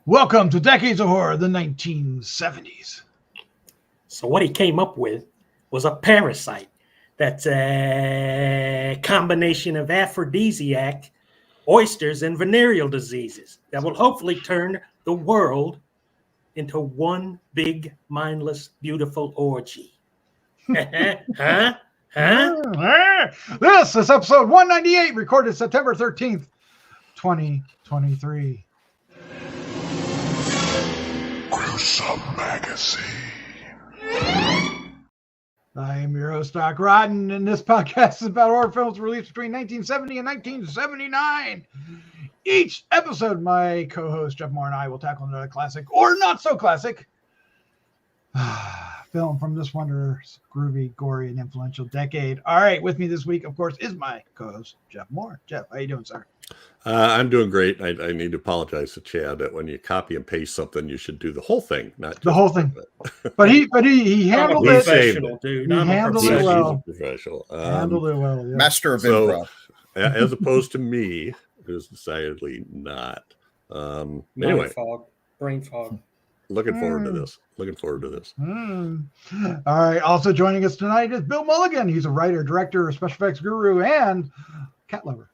Welcome to Decades of Horror, the 1970s. So what he came up with was a parasite that's a combination of aphrodisiac, oysters, and venereal diseases that will hopefully turn the world into one big, mindless, beautiful orgy. Huh? This is episode 198, recorded September 13th, 2023. Gruesome Magazine. I am your host, Doc Rodden, and this podcast is about horror films released between 1970 and 1979. Each episode, my co-host, Jeff Mohr, and I will tackle another classic, or not so classic, film from this wondrous, groovy, gory, and influential decade. All right, with me this week, of course, is my co-host, Jeff Mohr. Jeff, how you doing, sir? I'm doing great. I need to apologize to Chad that when you copy and paste something, you should do the whole thing, not just the whole thing. But he handled it. Professional, dude. He handled it well. Professional. Handled it well. Yeah. Master of improv. As opposed to me, who's decidedly not. Anyway, brain fog. Looking forward to this. All right. Also joining us tonight is Bill Mulligan. He's a writer, director, special effects guru, and cat lover.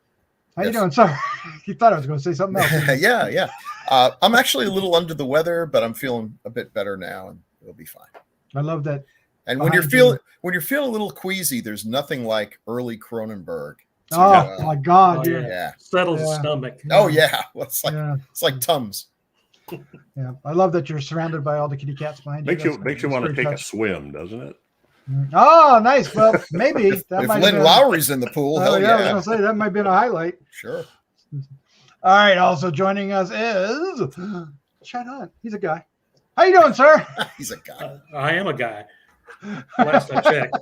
How you doing, sir? You thought I was going to say something else. Yeah. I'm actually a little under the weather, but I'm feeling a bit better now, and it'll be fine. I love that. And when you're feeling a little queasy, there's nothing like early Cronenberg. My God, dude. Yeah. Settles the stomach. Oh yeah. Well, it's like Tums. Yeah, I love that you're surrounded by all the kitty cats behind you. Makes you want to take a swim, doesn't it? Oh, nice. Well, maybe if Lynn Lowry's in the pool, hell yeah. I was gonna say that might be a highlight. Sure. All right. Also joining us is Chad Hunt. He's a guy. How you doing, sir? He's a guy. I am a guy. Last I checked.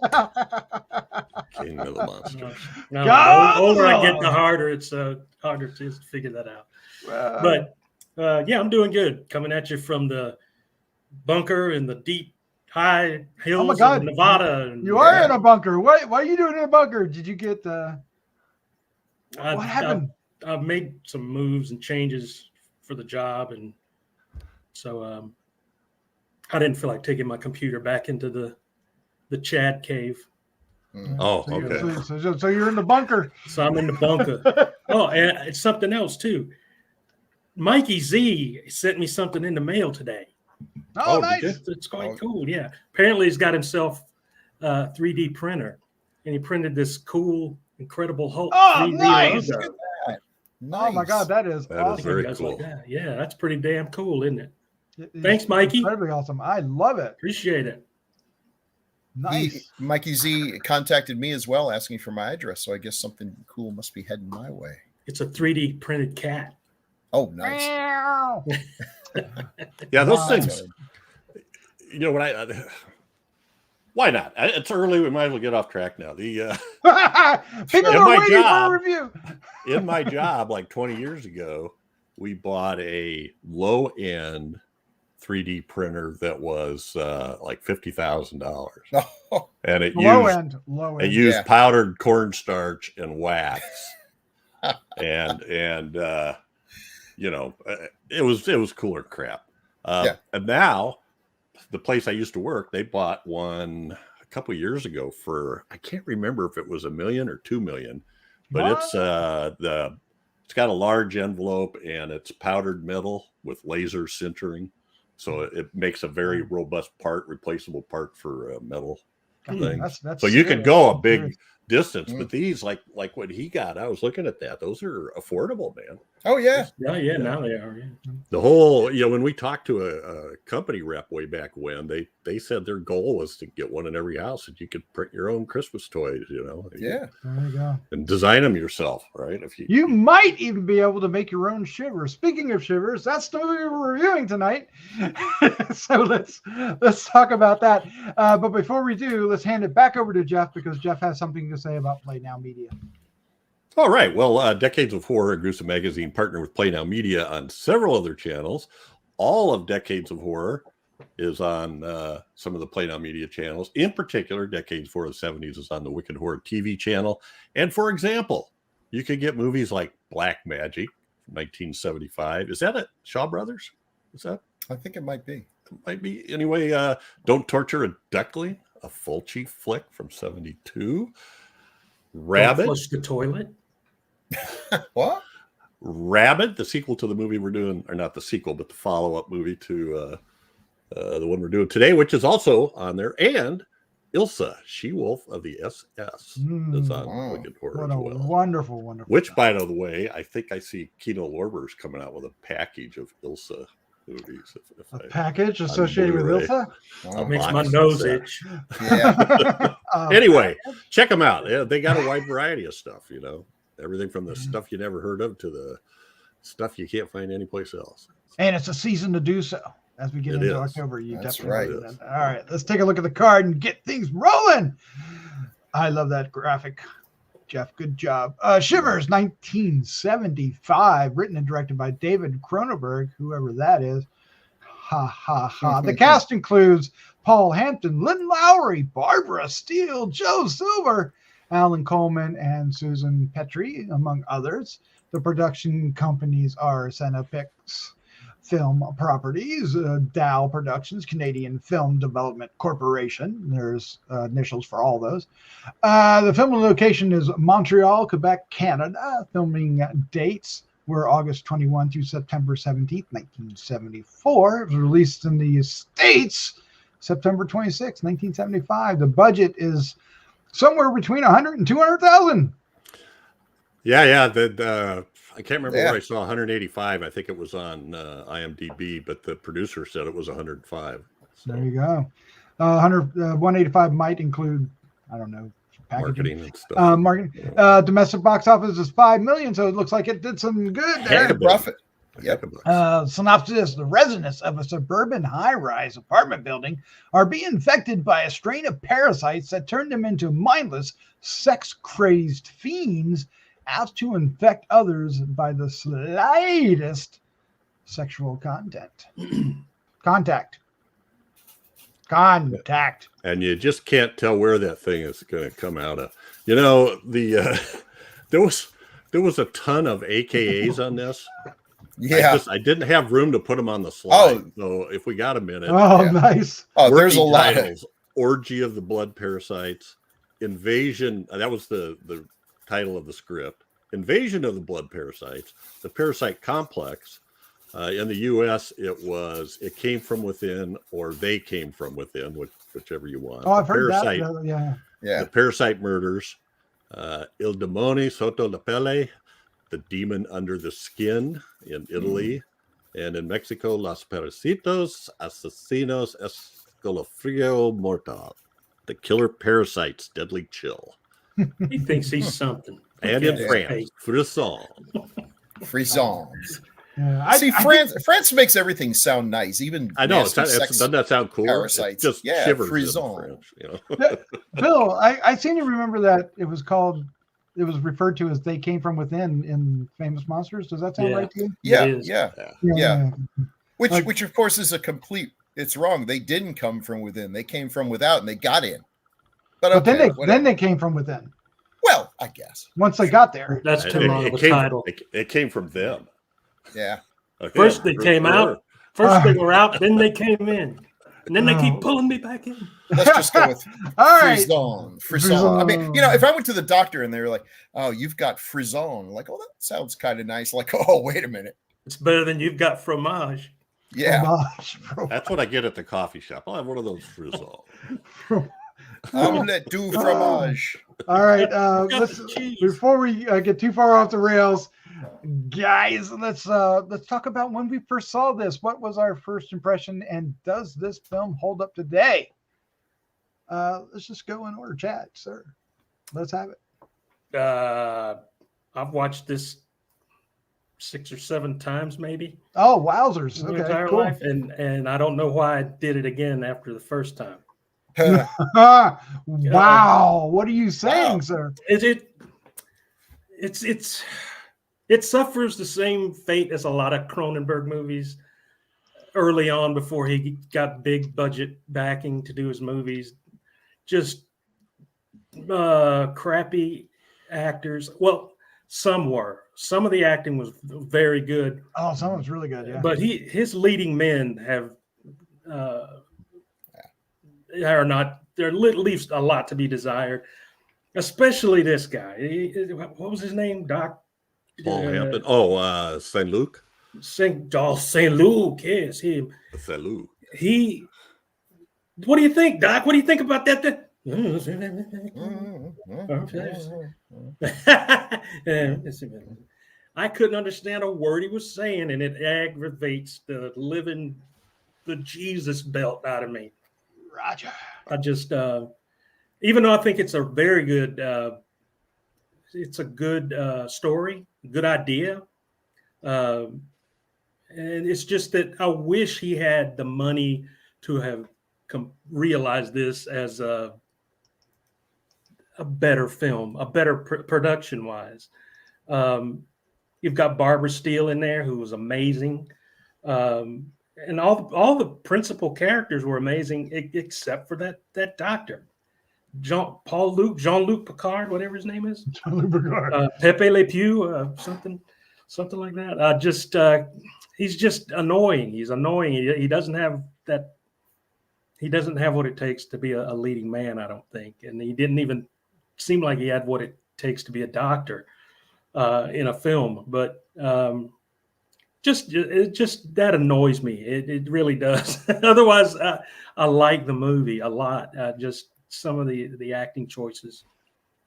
King of the monster. No, the older I get, the harder it's harder to figure that out. But yeah, I'm doing good. Coming at you from the bunker in the deep, high hills of Nevada. You are in a bunker. What are you doing in a bunker? Did you get what happened? I've made some moves and changes for the job, and so I didn't feel like taking my computer back into the Chad cave. Oh, okay. So you're in the bunker. So I'm in the bunker. Oh, and it's something else too. Mikey Z sent me something in the mail today. Oh, nice. It's quite cool. Yeah. Apparently he's got himself a 3D printer, and he printed this cool, incredible Hulk. Oh, 3D nice. Look at that. Nice. Oh my God, that is awesome. Very cool. Like that. Yeah, that's pretty damn cool, isn't it? Thanks, Mikey. Incredibly awesome. I love it. Appreciate it. Nice. Mikey Z contacted me as well, asking for my address. So I guess something cool must be heading my way. It's a 3D printed cat. Oh, nice. Yeah, those things. You know, why not? It's early. We might as well get off track now. The people are waiting for a review. In my job, like 20 years ago, we bought a low-end 3D printer that was like $50,000, and it used powdered cornstarch and wax, and you know, it was cooler crap. And now the place I used to work, they bought one a couple of years ago for, I can't remember if it was $1 million or $2 million, but it's got a large envelope and it's powdered metal with laser sintering. So it makes a very robust replaceable part for metal things. That's so you can go a big distance, but these, like what he got, I was looking at that. Those are affordable, man. Oh yeah. Yeah. Now they are. Yeah. The whole, when we talked to a company rep way back when, they said their goal was to get one in every house that you could print your own Christmas toys, Yeah. There you go. And design them yourself, right? If you might even be able to make your own Shivers. Speaking of Shivers, that's the movie we're reviewing tonight. So let's talk about that. But before we do, let's hand it back over to Jeff, because Jeff has something to say about Play Now Media. All right. Well, Decades of Horror, Gruesome Magazine, partner with Play Now Media on several other channels. All of Decades of Horror is on some of the Play Now Media channels. In particular, Decades of Horror of the 70s is on the Wicked Horror TV channel. And for example, you could get movies like Black Magic, 1975. Is that at Shaw Brothers? Is that? I think it might be. Might be. Anyway, Don't Torture a Duckling, a Fulci flick from 72. Don't Rabbit. flush the toilet. What? Rabbit, the sequel to the movie we're doing, or not the sequel, but the follow-up movie to the one we're doing today, which is also on there. And Ilsa, She-Wolf of the SS, is on Wicked Horror What as a well. wonderful. Which, by the way, I think I see Kino Lorber's coming out with a package of Ilsa movies. A package associated with Blu-ray. Ilsa? Oh, Makes my box nose set. itch. yeah. Anyway, check them out. Yeah, they got a wide variety of stuff, you know. Everything from the stuff you never heard of to the stuff you can't find anyplace else. And it's a season to do so. As we get It into is. October, you That's definitely right. do that. All right, let's take a look at the card and get things rolling. I love that graphic, Jeff. Good job. Shivers, 1975, written and directed by David Cronenberg, whoever that is. Ha ha ha. The cast includes Paul Hampton, Lynn Lowry, Barbara Steele, Joe Silver, Alan Coleman, and Susan Petrie, among others. The production companies are Synopsis Film Properties, Dow Productions, Canadian Film Development Corporation. There's initials for all those. The film location is Montreal, Quebec, Canada. Filming dates were August 21 through September 17th, 1974. It was released in the States September 26, 1975. The budget is somewhere between 100 and 200,000. Yeah. I can't remember where I saw 185. I think it was on IMDb, but the producer said it was 105. So. There you go. 185 might include, I don't know, Marketing and stuff. Marketing. Domestic box office is 5 million, so it looks like it did some good there. Heck of profit. Yep. Synopsis: the residents of a suburban high-rise apartment building are being infected by a strain of parasites that turn them into mindless, sex-crazed fiends out to infect others by the slightest sexual contact. And you just can't tell where that thing is going to come out of. You know, the there was a ton of AKAs on this. Yeah. I didn't have room to put them on the slide. So if we got a minute. Oh, Yeah. nice. Oh, there's a lot. Titles, Orgy of the Blood Parasites, Invasion. That was the title of the script. Invasion of the Blood Parasites, the Parasite Complex. In the U.S., it came from within, or they came from within, whichever you want. Oh, I've heard Parasite, that. Yeah. The Parasite Murders, Il Demone Sotto la Pelle, The Demon Under the Skin in Italy, and in Mexico, Los Parasitos Asesinos Escalofrío Mortal, The Killer Parasites Deadly Chill. He thinks he's something. And in France, Frisson. Frissons. Yeah. See, France makes everything sound nice. Even I know. nasty sex Doesn't that sound cool? parasites. It's just Yeah, Shivers in frisson. French, you know? Bill, I seem to remember that it was referred to as They Came From Within in Famous Monsters. Does that sound Yeah. right to you? Yeah. Which of course is it's wrong. They didn't come from within. They came from without and they got in. But then they came from within. Well, I guess. Once they got there. That's too long of a title. It came from them. Yeah. Okay. First they came out. First they were out, then they came in. And then they keep pulling me back in. Let's just go with all right. Frisson. I mean, if I went to the doctor and they were like, "Oh, you've got frisson," like, "Oh, that sounds kind of nice." Like, "Oh, wait a minute." It's better than you've got fromage. Yeah. That's what I get at the coffee shop. I'll have one of those frisson. Omelette du fromage. All right. Before we get too far off the rails, guys, let's talk about when we first saw this. What was our first impression, and does this film hold up today? Let's just go in order, Chad, sir. Let's have it. I've watched this 6 or 7 times, maybe. Oh, wowzers! My Okay, entire cool. life, and I don't know why I did it again after the first time. Wow! What are you saying, sir? It suffers the same fate as a lot of Cronenberg movies early on before he got big budget backing to do his movies. Just crappy actors. Well, Some were. Some of the acting was very good. Oh, someone's really good. Yeah. But his leading men have are not. There leaves a lot to be desired, especially this guy. What was his name? Doc Paul Hampton. St. Luke. Saint Luke. Yes, him. St. Luke. He. What do you think, Doc? What do you think about that? I couldn't understand a word he was saying, and it aggravates the Jesus belt out of me. Roger. I just, even though I think it's a very good, it's a good story, good idea. And it's just that I wish he had the money to have realized this as a better film, a better production wise. You've got Barbara Steele in there, who was amazing. And all the principal characters were amazing, except for that doctor, Jean-Luc Picard, whatever his name is. Jean-Luc Picard. Pepe Le Pew, something like that. He's just annoying. He's annoying. He doesn't have that. He doesn't have what it takes to be a leading man, I don't think. And he didn't even seem like he had what it takes to be a doctor in a film. But just that annoys me. It really does. Otherwise, I like the movie a lot. Just some of the acting choices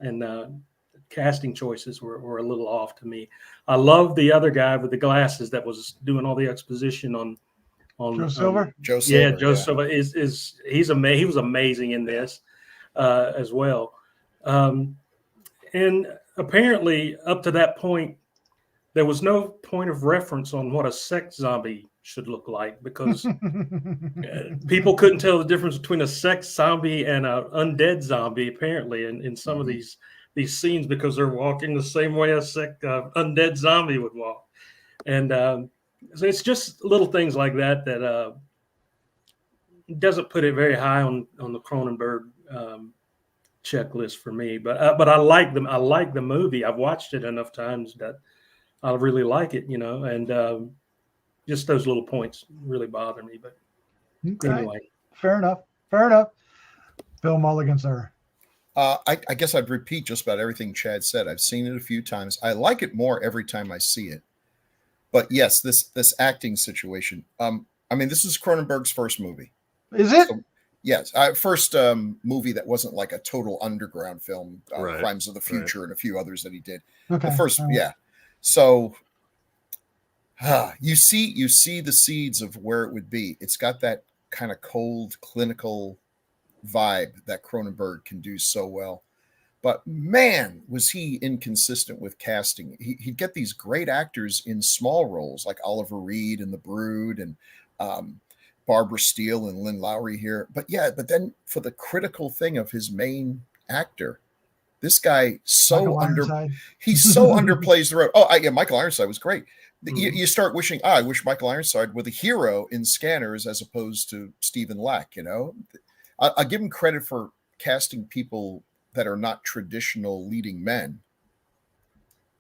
and casting choices were a little off to me. I love the other guy with the glasses that was doing all the exposition on Joe Silver. Joe Silver. Yeah, Joe Silver he was amazing in this as well. And apparently, up to that point, there was no point of reference on what a sex zombie should look like, because people couldn't tell the difference between a sex zombie and an undead zombie, apparently, in some of these scenes, because they're walking the same way a undead zombie would walk. And so it's just little things like that doesn't put it very high on the Cronenberg checklist for me. But I like them. I like the movie. I've watched it enough times that I really like it, and just those little points really bother me. But anyway, fair enough. Bill Mulligan, sir. I guess I'd repeat just about everything Chad said. I've seen it a few times. I like it more every time I see it. But yes, this acting situation. This is Cronenberg's first movie. Is it? So, yes, first movie that wasn't like a total underground film. Right. Crimes of the Future and a few others that he did. Okay. The first, yeah. So you see the seeds of where it would be. It's got that kind of cold, clinical vibe that Cronenberg can do so well. But man, was he inconsistent with casting. He'd get these great actors in small roles like Oliver Reed in The Brood and Barbara Steele and Lynn Lowry here. But then for the critical thing of his main actor, this guy he so underplays the role. Oh, yeah, Michael Ironside was great. You start wishing, I wish Michael Ironside were the hero in Scanners as opposed to Stephen Lack, I'll give him credit for casting people that are not traditional leading men.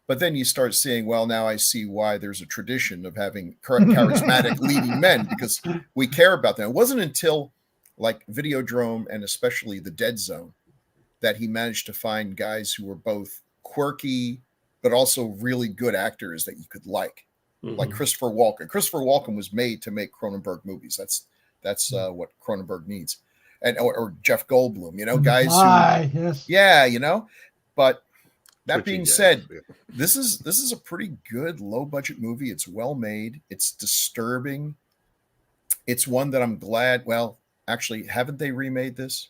But then you start seeing, well, now I see why there's a tradition of having charismatic leading men, because we care about them. It wasn't until like Videodrome and especially The Dead Zone that he managed to find guys who were both quirky, but also really good actors that you could like Christopher Walken. Christopher Walken was made to make Cronenberg movies. That's what Cronenberg needs. And or Jeff Goldblum, guys who, yes. Yeah, but that Twitchy being guys, said, yeah. this is a pretty good low budget movie. It's well made. It's disturbing. It's one that I'm glad. Well, actually, haven't they remade this?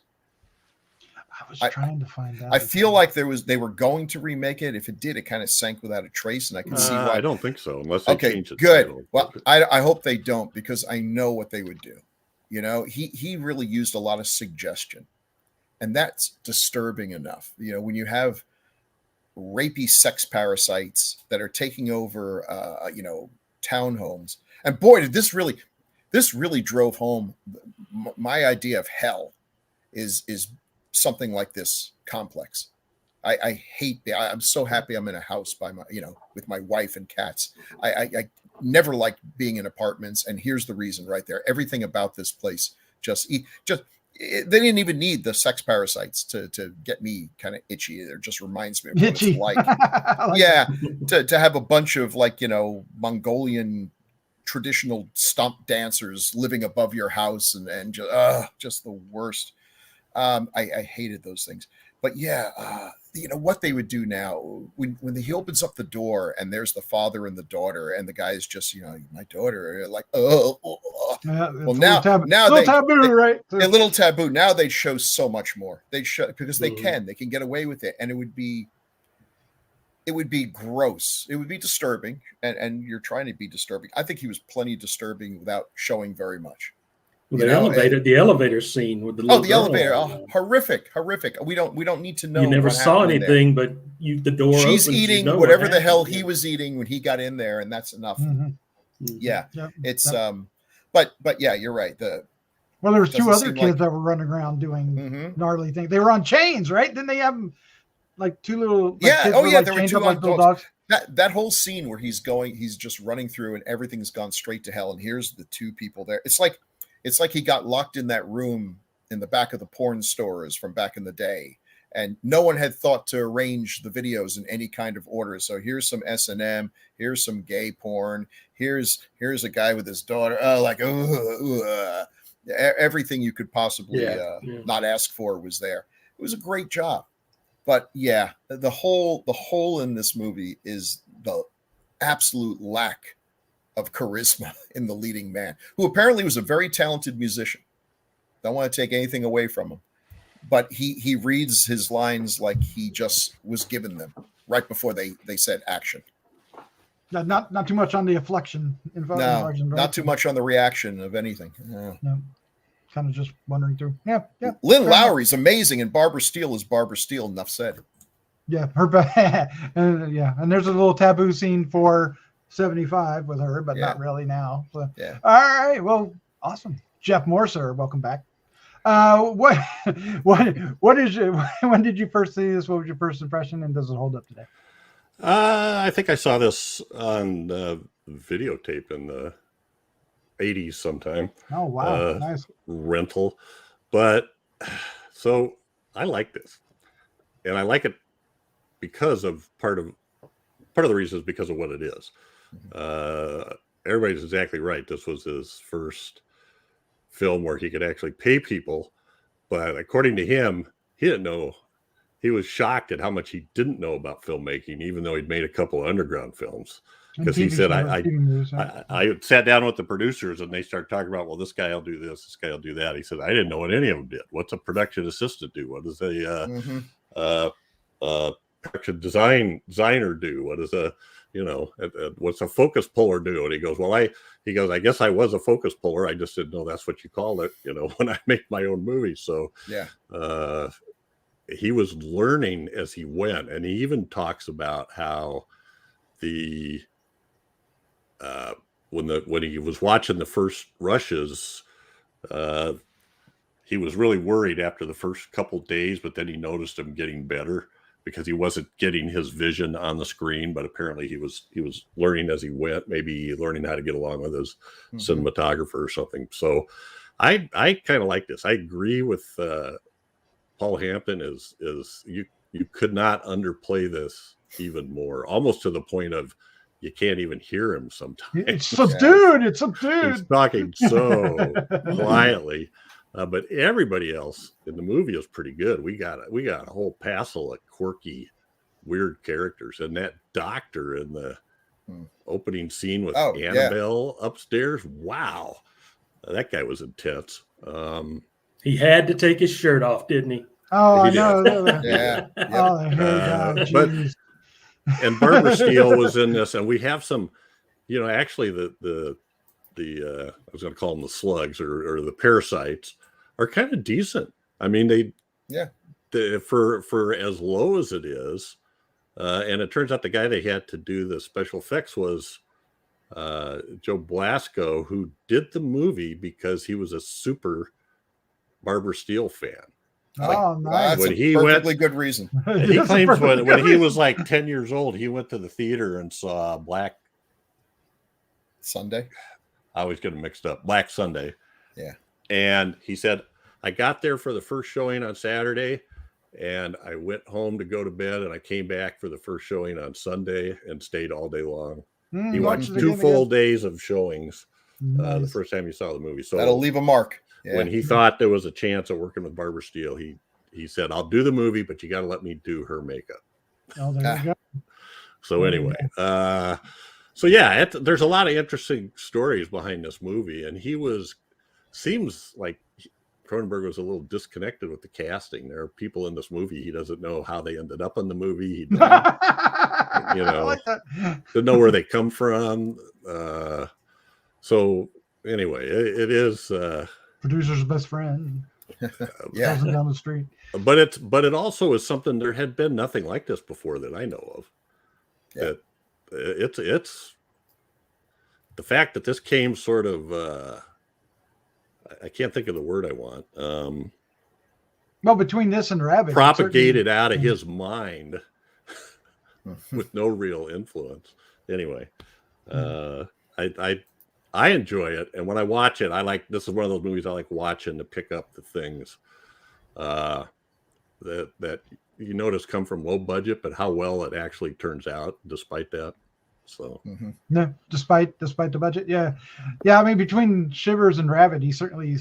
I was trying to find out. I feel like they were going to remake it. If it did, it kind of sank without a trace, and I can see why. I don't think so, unless they change it. Good. Well, I hope they don't, because I know what they would do. He really used a lot of suggestion, and that's disturbing enough. When you have rapey sex parasites that are taking over, townhomes, and boy, did this really drove home my idea of hell is something like this complex. I hate. I'm so happy I'm in a house by my, with my wife and cats. I never liked being in apartments, and here's the reason right there. Everything about this place they didn't even need the sex parasites to get me kind of itchy. It just reminds me of what Itchy. it's like. I like to have a bunch of Mongolian traditional stomp dancers living above your house and just the worst. I hated those things. But what they would do now when he opens up the door and there's the father and the daughter and the guy's just my daughter, like well now taboo, right? A little taboo. Now they show so much more. They show because they can get away with it, and it would be gross. It would be disturbing, and you're trying to be disturbing. I think he was plenty disturbing without showing very much. The elevator scene with the little elevator, horrific. We don't need to know. You never saw anything, but the door. She's opens, eating whatever the hell he was eating when he got in there, and that's enough. Yeah, it's but yeah, you're right. There was two other kids that were running around doing gnarly things. They were on chains, right? Didn't they have like two little? There were two little dogs. That whole scene where he's just running through, and everything's gone straight to hell, and here's the two people there. It's like he got locked in that room in the back of the porn stores from back in the day, and no one had thought to arrange the videos in any kind of order. So here's some S&M, here's some gay porn, here's a guy with his daughter. Everything you could possibly not ask for was there. It was a great job, but the hole in this movie is the absolute lack of charisma in the leading man, who apparently was a very talented musician. Don't want to take anything away from him, but he reads his lines like he just was given them right before they said action. Not too much on the inflection. Not too much on the reaction of anything. No. Kind of just wandering through. Yeah. Lynn Lowry's amazing, and Barbara Steele is Barbara Steele. Enough said. Yeah, and there's a little taboo scene for 75 with her, but not really now. So, all right, well, awesome. Jeff Mohr, sir, welcome back. What is when did you first see this? What was your first impression, and does it hold up today? I think I saw this on videotape in the 80s sometime. Oh wow, nice rental. But so I like this, and I like it because of part of the reason is because of what it is. Everybody's exactly right. This was his first film where he could actually pay people, but according to him, he didn't know. He was shocked at how much he didn't know about filmmaking, even though he'd made a couple of underground films. Because he said, I sat down with the producers and they started talking about, well, this guy will do this guy will do that. He said, I didn't know what any of them did. What's a production assistant do? What does a production designer do? What is what's a focus puller do? And he goes, I guess I was a focus puller. I just didn't know that's what you call it, when I make my own movies. So he was learning as he went. And he even talks about how when he was watching the first rushes, he was really worried after the first couple days, but then he noticed him getting better, because he wasn't getting his vision on the screen, but apparently he was learning as he went, maybe learning how to get along with his cinematographer or something. So I kind of like this. I agree with Paul Hampton is you could not underplay this even more, almost to the point of you can't even hear him sometimes. It's subdued. He's talking so quietly. But everybody else in the movie is pretty good. We got a whole passel of quirky, weird characters, and that doctor in the opening scene with Annabelle upstairs. Wow, that guy was intense. He had to take his shirt off, didn't he? Oh, he I know. Yeah. And Barbara Steele was in this, and we have some, actually the I was going to call them the slugs or the parasites are kind of decent. I mean, for as low as it is, and it turns out the guy they had to do the special effects was Joe Blasco, who did the movie because he was a super Barbara Steele fan. Oh, nice. That's When a he perfectly good reason. He That's a claims perfectly when good he reason. was like 10 years old, he went to the theater and saw Black. Sunday. I always get them mixed up. Black Sunday. Yeah. And he said, I got there for the first showing on Saturday, and I went home to go to bed, and I came back for the first showing on Sunday and stayed all day long. He watched watches 2 again full again. days of showings the Nice. first time he saw the movie. So That'll leave a mark. Yeah. when he thought there was a chance of working with Barbara Steele, he said, I'll do the movie, but you got to let me do her makeup. Oh, there you go. So anyway, so yeah, there's a lot of interesting stories behind this movie, and seems like Cronenberg was a little disconnected with the casting. There are people in this movie he doesn't know how they ended up in the movie. He didn't, I like that. didn't know where they come from. So anyway, it is Producer's best friend. Yeah. Passing down the street. but it also is something there had been nothing like this before that I know of. Yeah. That it's the fact that this came sort of I can't think of the word I want. Well, between this and Rabbit, Propagated out of his mind with no real influence. Anyway, I enjoy it, and when I watch it, this is one of those movies I like watching to pick up the things that you notice come from low budget, but how well it actually turns out despite that. So no, despite the budget, yeah. I mean, between Shivers and Rabbit, he certainly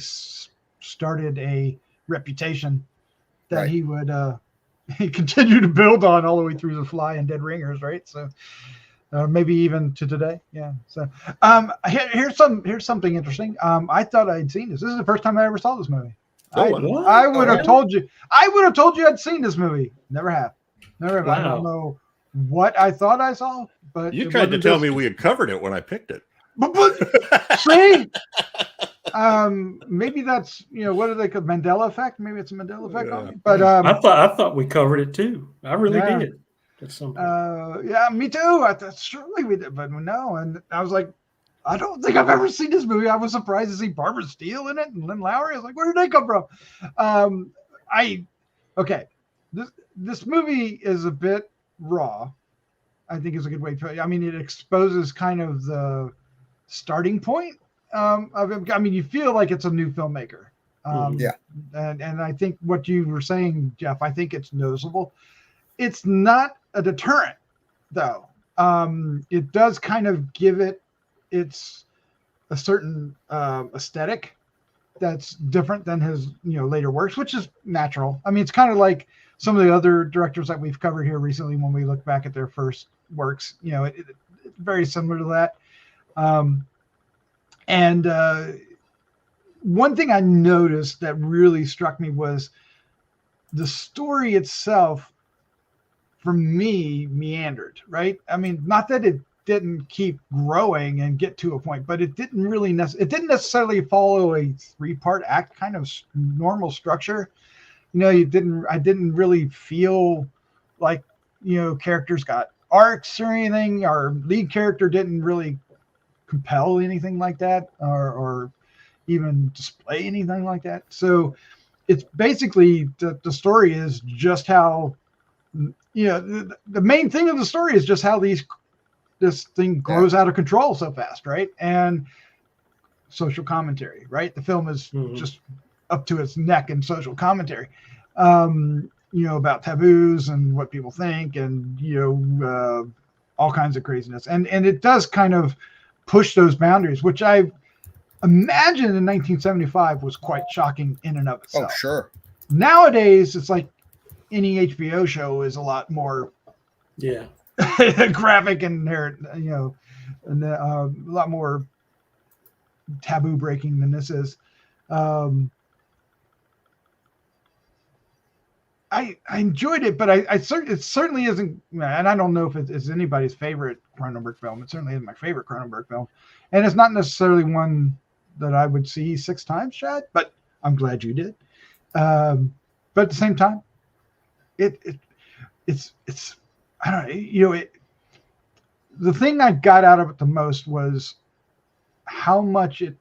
started a reputation that Right. he would he continue to build on all the way through The Fly and Dead Ringers, right? So maybe even to today, yeah. So here's something interesting. I thought I'd seen this. This is the first time I ever saw this movie. what? I would have really? told you. I would have told you I'd seen this movie. Never have. Never have. I don't Wow. know what I thought I saw, but you it tried to wasn't tell this. me we had covered it when I picked it. But see, maybe that's what do they call Mandela effect? Maybe it's a Mandela effect on me. But I thought we covered it too. I really Yeah. did. At some point. yeah, me too. I thought surely we did, but no. And I was like, I don't think I've ever seen this movie. I was surprised to see Barbara Steele in it and Lynn Lowry. I was like, where did they come from? Okay. This movie is a bit raw. I think is a good way to put it. I mean, it exposes kind of the starting point of it. I mean, you feel like it's a new filmmaker. Yeah. And I think what you were saying, Jeff, I think it's noticeable. It's not a deterrent, though. It does kind of give it's a certain aesthetic that's different than his later works, which is natural. I mean, it's kind of like some of the other directors that we've covered here recently when we look back at their first works. It's very similar to that. And one thing I noticed that really struck me was the story itself, for me, meandered, right? I mean, not that it didn't keep growing and get to a point, but it didn't really necessarily follow a 3-part act kind of normal structure. I didn't really feel like characters got arcs or anything. Our lead character didn't really compel anything like that, or even display anything like that. So it's basically the story is just how the main thing of the story is just how this thing grows out of control so fast, right? And social commentary, right? The film is just up to its neck in social commentary, about taboos and what people think, and all kinds of craziness, and it does kind of push those boundaries, which I imagine in 1975 was quite shocking in and of itself. Oh, sure. Nowadays, it's like any HBO show is a lot more graphic and and a lot more taboo breaking than this is. I enjoyed it, but it certainly isn't, and I don't know if it's anybody's favorite Cronenberg film. It certainly isn't my favorite Cronenberg film, and it's not necessarily one that I would see 6 times, Chad. But I'm glad you did. But at the same time, it's I don't know, the thing I got out of it the most was how much it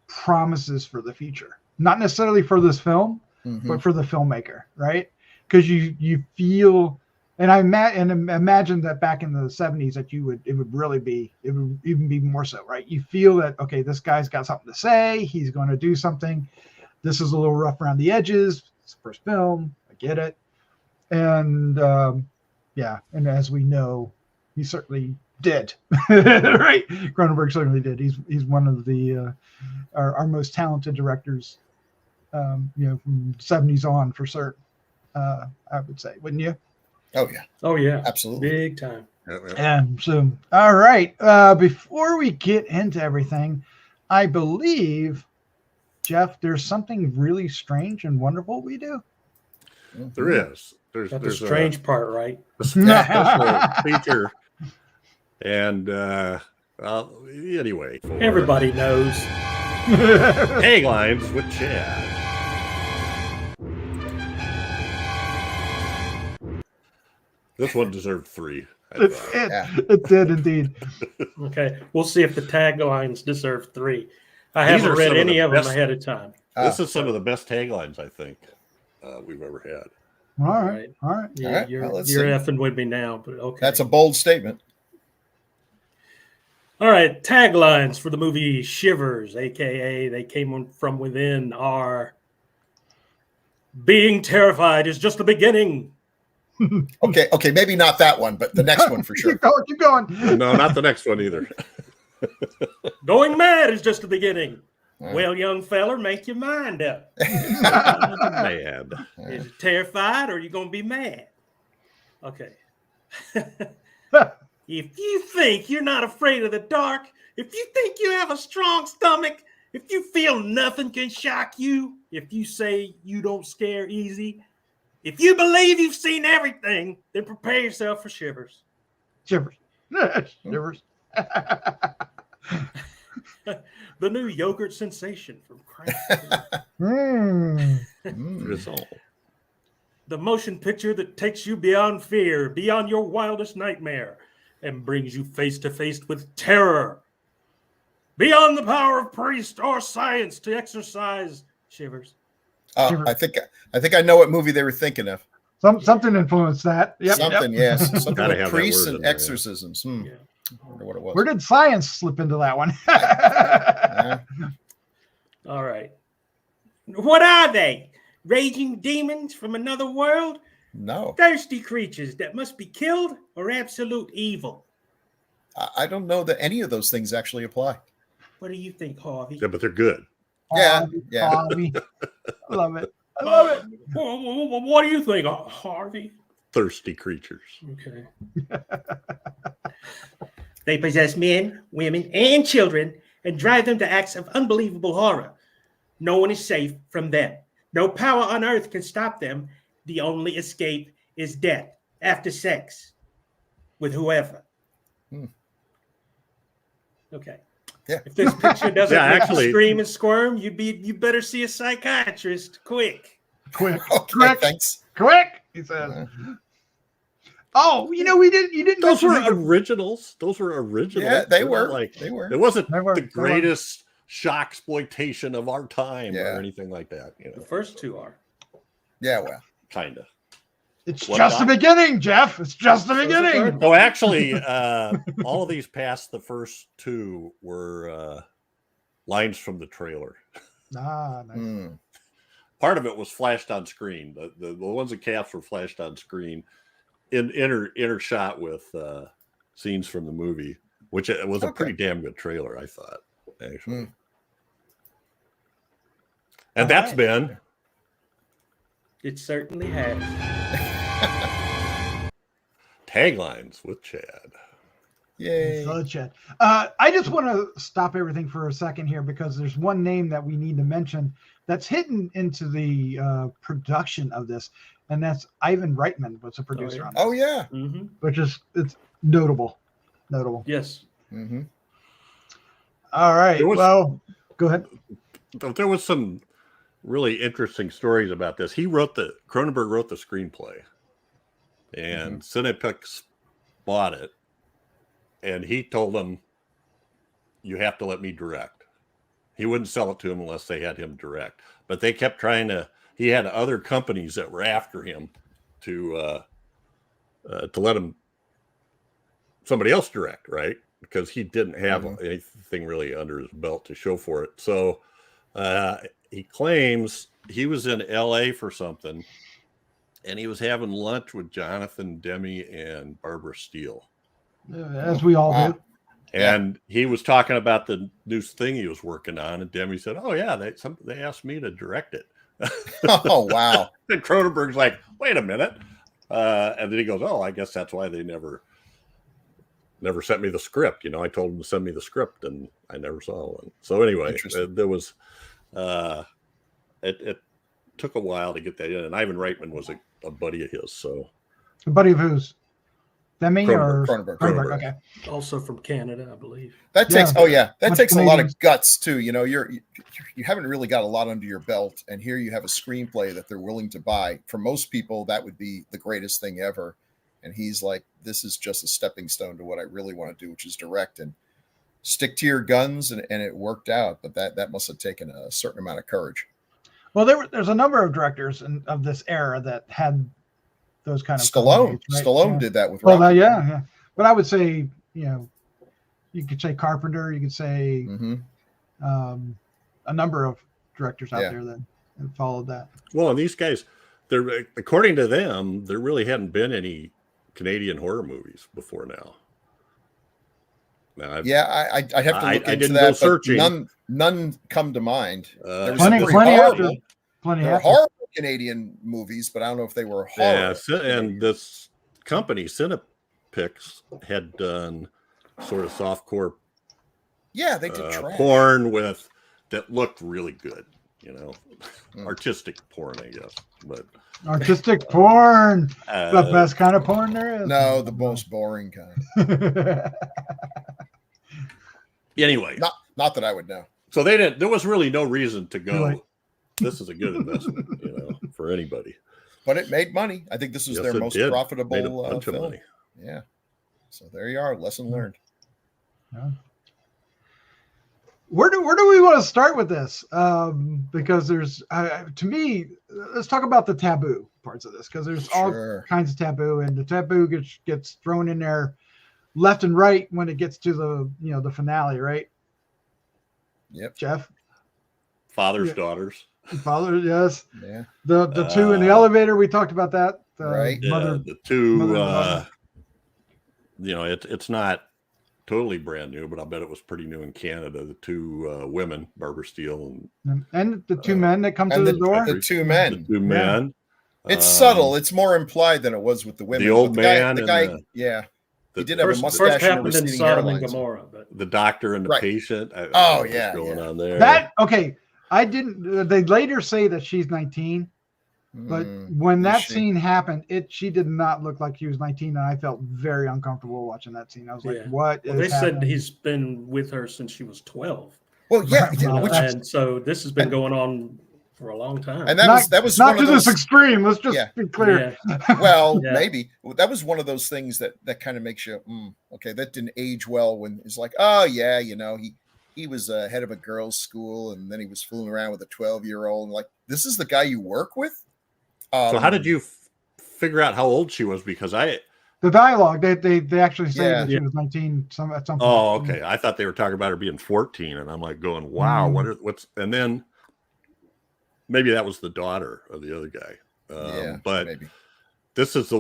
promises for the future. Not necessarily for this film, but for the filmmaker, right? Because you feel, and imagine that back in the 70s that it would even be more so, right? You feel that, okay, this guy's got something to say, he's going to do something. This is a little rough around the edges. It's the first film, I get it, and and as we know, he certainly did. Right, Cronenberg certainly did. He's one of the our most talented directors, from 70s on for certain. I would say, wouldn't you? Oh yeah, absolutely, big time. And so, all right. Before we get into everything, I believe, Jeff, there's something really strange and wonderful we do. There is. There's the strange part, right? A special feature. And anyway, everybody knows. Taglines with Chad. This one deserved 3. It did indeed. Okay, we'll see if the taglines deserve 3. I haven't read any of them ahead of time. This is some of the best taglines I think we've ever had. All right. Yeah, you're effing with me now, but okay. That's a bold statement. All right, taglines for the movie Shivers, aka They Came From Within, are: being terrified is just the beginning. Okay, maybe not that one, but the next one for sure. Keep going. No, not the next one either. Going mad is just the beginning. Well, young feller, make your mind up. Mad. Is it terrified or are you going to be mad? Okay. If you think you're not afraid of the dark, if you think you have a strong stomach, if you feel nothing can shock you, if you say you don't scare easy, if you believe you've seen everything, then prepare yourself for shivers. Shivers. Shivers. The new yogurt sensation from Kraft. The motion picture that takes you beyond fear, beyond your wildest nightmare, and brings you face to face with terror. Beyond the power of priest or science to exorcise shivers. I think I know what movie they were thinking of. Something influenced that. Yep, yes. Something Gotta with have priests that word and in there, exorcisms. Yeah. I wonder what it was. Where did science slip into that one? All right. What are they? Raging demons from another world? No. Thirsty creatures that must be killed, or absolute evil? I don't know that any of those things actually apply. What do you think, Harvey? Yeah, but they're good. Yeah. Harvey. I love it. I love it. What do you think, Harvey? Thirsty creatures. Okay. They possess men, women, and children and drive them to acts of unbelievable horror. No one is safe from them. No power on earth can stop them. The only escape is death after sex with whoever. Okay. Yeah. If this picture doesn't make actually, you scream and squirm, you better see a psychiatrist quick. Quick. Okay, thanks. Quick. He says. Oh, you didn't. Those were originals. Those were originals. Yeah, they were. They were. It wasn't the They were. greatest shock exploitation of our time or anything like that. The first two are. Yeah, well. Kind of. It's just the beginning, Jeff. It's just the beginning. So actually, all of these past the first two were lines from the trailer. Nice. Part of it was flashed on screen. The ones that caps were flashed on screen in inner shot with scenes from the movie, which was a pretty damn good trailer, I thought, actually. And that's been. It certainly has. Taglines with Chad. Yay. Chad. I just want to stop everything for a second here because there's one name that we need to mention that's hidden into the production of this, and that's Ivan Reitman was a producer on this. Oh, yeah. Mm-hmm. Which is, it's notable. Yes. Mm-hmm. All right. Well, go ahead. There was some really interesting stories about this. Cronenberg wrote the screenplay, and Synopsis bought it, and he told them, "You have to let me direct." He wouldn't sell it to him unless they had him direct. But they kept trying to he had other companies that were after him to let him somebody else direct, right? Because he didn't have anything really under his belt to show for it. So he claims he was in LA for something, and he was having lunch with Jonathan Demme and Barbara Steele. As we all do. And he was talking about the new thing he was working on, and Demme said, "Oh yeah, they asked me to direct it." Oh wow! And Cronenberg's like, "Wait a minute," and then he goes, "Oh, I guess that's why they never sent me the script. I told them to send me the script, and I never saw one." So anyway, there was it took a while to get that in, and Ivan Reitman was a buddy of his. So a buddy of whose? Demme or Cronenberg. Okay. Also from Canada, I believe. That takes that takes Canadians. a lot of guts too. You haven't really got a lot under your belt, and here you have a screenplay that they're willing to buy. For most people, that would be the greatest thing ever. And he's like, this is just a stepping stone to what I really want to do, which is direct and stick to your guns. And it worked out. But that must have taken a certain amount of courage. Well, there's a number of directors of this era that had those kind of Stallone. right? Stallone did that with Rocky. Rocky. Yeah. But I would say, you could say Carpenter. You could say a number of directors out there that followed that. Well, and these guys, according to them, there really hadn't been any Canadian horror movies before now. I'd have to look I into didn't that. go But searching. none come to mind. Plenty horrible. Plenty There were after. horrible Canadian movies, but I don't know if they were horror. Yeah, and this company, Synopsis, had done sort of softcore Yeah, they did trash. porn that looked really good, artistic porn, I guess. But Artistic porn, the best kind of porn there is. No, the most boring kind. Anyway, Not that I would know. so there was really no reason to go. Right. This is a good investment, for anybody. But it made money. I think this was Yes, their it most did. profitable Made a bunch of film. money. Yeah. So there you are. Lesson learned. Yeah. Where do we want to start with this? Because there's, to me, let's talk about the taboo parts of this, because there's all kinds of taboo, and the taboo gets thrown in there left and right when it gets to the finale, right? Yep. Jeff, Fathers, daughters. father, yes. Yeah. The two in the elevator, we talked about that. Right. The two. mother- It's not totally brand new, but I bet it was pretty new in Canada. The two women, Barbara Steele and the two men that come to the door. The two men. The two men. It's subtle. It's more implied than it was with the women. The old But man. the guy, he did have a mustache First and happened in receding Sodom and hairlines. Gomorrah, but the doctor and the Right. patient. I don't Oh, know what's yeah, going yeah. on there. That okay. I didn't. They later say that she's 19, but when is that she? scene happened, she did not look like she was 19, and I felt very uncomfortable watching that scene. I was like, Yeah. "What well, is they said happening?" he's been with her since she was 12. Well, yeah, Well, And so this has been going on for a long time. and that was not one to of those. this extreme. Let's just Yeah. be clear. Yeah. Well, Yeah. maybe that was one of those things that kind of makes you okay. That didn't age well when it's like, oh yeah, he was head of a girls' school, and then he was fooling around with a 12-year-old, and like, this is the guy you work with. So how did you figure out how old she was? Because The dialogue, they actually say Yeah. that she was 19 at some point. Oh, okay. I thought they were talking about her being 14, and I'm like going, wow, what's and then maybe that was the daughter of the other guy. But maybe. this is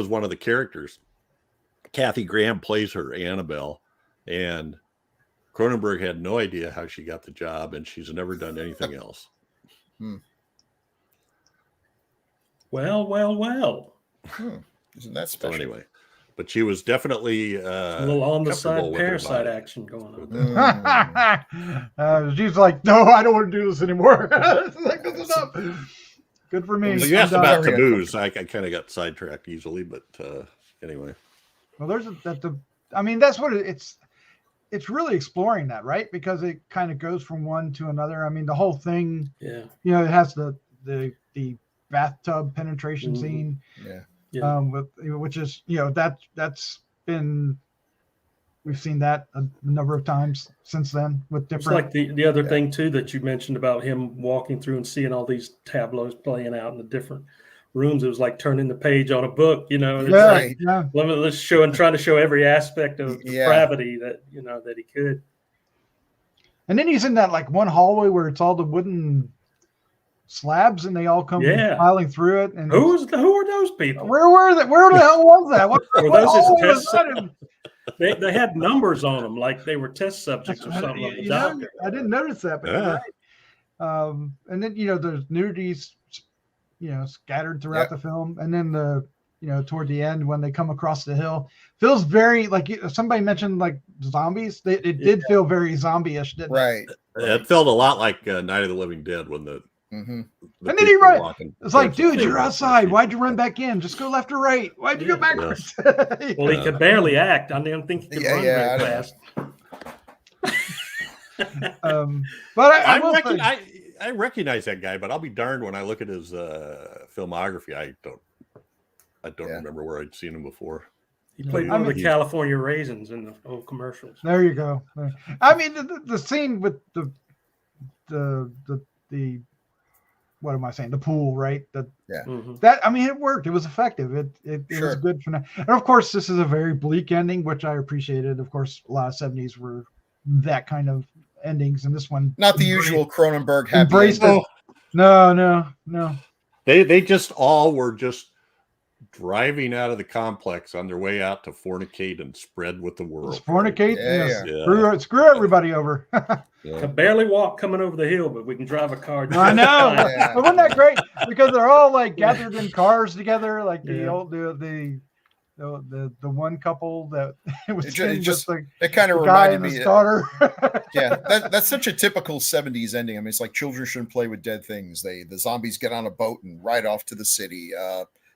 one of the characters. Kathy Graham plays her, Annabelle, and Cronenberg had no idea how she got the job, and she's never done anything else. Well. Isn't that So special? anyway, but she was definitely A little on the comfortable side with her parasite body. action going on. She's like, no, I don't want to do this anymore. It's like, this is enough. Good for me. So you asked I'm about done. taboos. I kind of got sidetracked easily, but anyway. Well, that's what it's really exploring that, right? Because it kind of goes from one to another. I mean, the whole thing, Yeah. it has the bathtub penetration scene, Yeah. Yeah. which is, that's been we've seen that a number of times since then with It's different. like the other thing too that you mentioned about him walking through and seeing all these tableaus playing out in the different rooms. It was like turning the page on a book, you know. And it's like let's show and trying to show every aspect of depravity that that he could. And then he's in that like one hallway where it's all the wooden slabs and they all come piling through it. And who are those people? Where were they? Where the hell was that? What those they had numbers on them, like they were test subjects or something. I didn't notice that, but you're right. And then there's nudities, scattered throughout the film, and then toward the end when they come across the hill, feels very like somebody mentioned like zombies. It did feel very zombie-ish, didn't it? It felt a lot like Night of the Living Dead when the and then he run. It's like, dude, you're outside. Why'd you run back in? Just go left or right. Why'd you go backwards? Well, he could barely act. I didn't think he could run very fast. But I recognize that guy, but I'll be darned when I look at his filmography. I don't remember where I'd seen him before. He played one of the California Raisins in the old commercials. There you go. I mean, the scene with the what am I saying? The pool, right? That I mean, it worked. It was effective. It was good for now. And of course, this is a very bleak ending, which I appreciated. Of course, a lot of 70s were that kind of endings, and this one not the usual Cronenberg happy embraced it. No. They just all were just driving out of the complex on their way out to fornicate and spread with the world. Fornicate, screw everybody over. Can barely walk coming over the hill, but we can drive a car. I know. But wasn't that great? Because they're all like gathered in cars together, like the one couple that was it kind of reminded me of daughter. That's such a typical 70s ending. I mean, it's like children shouldn't play with dead things. The zombies get on a boat and ride off to the city.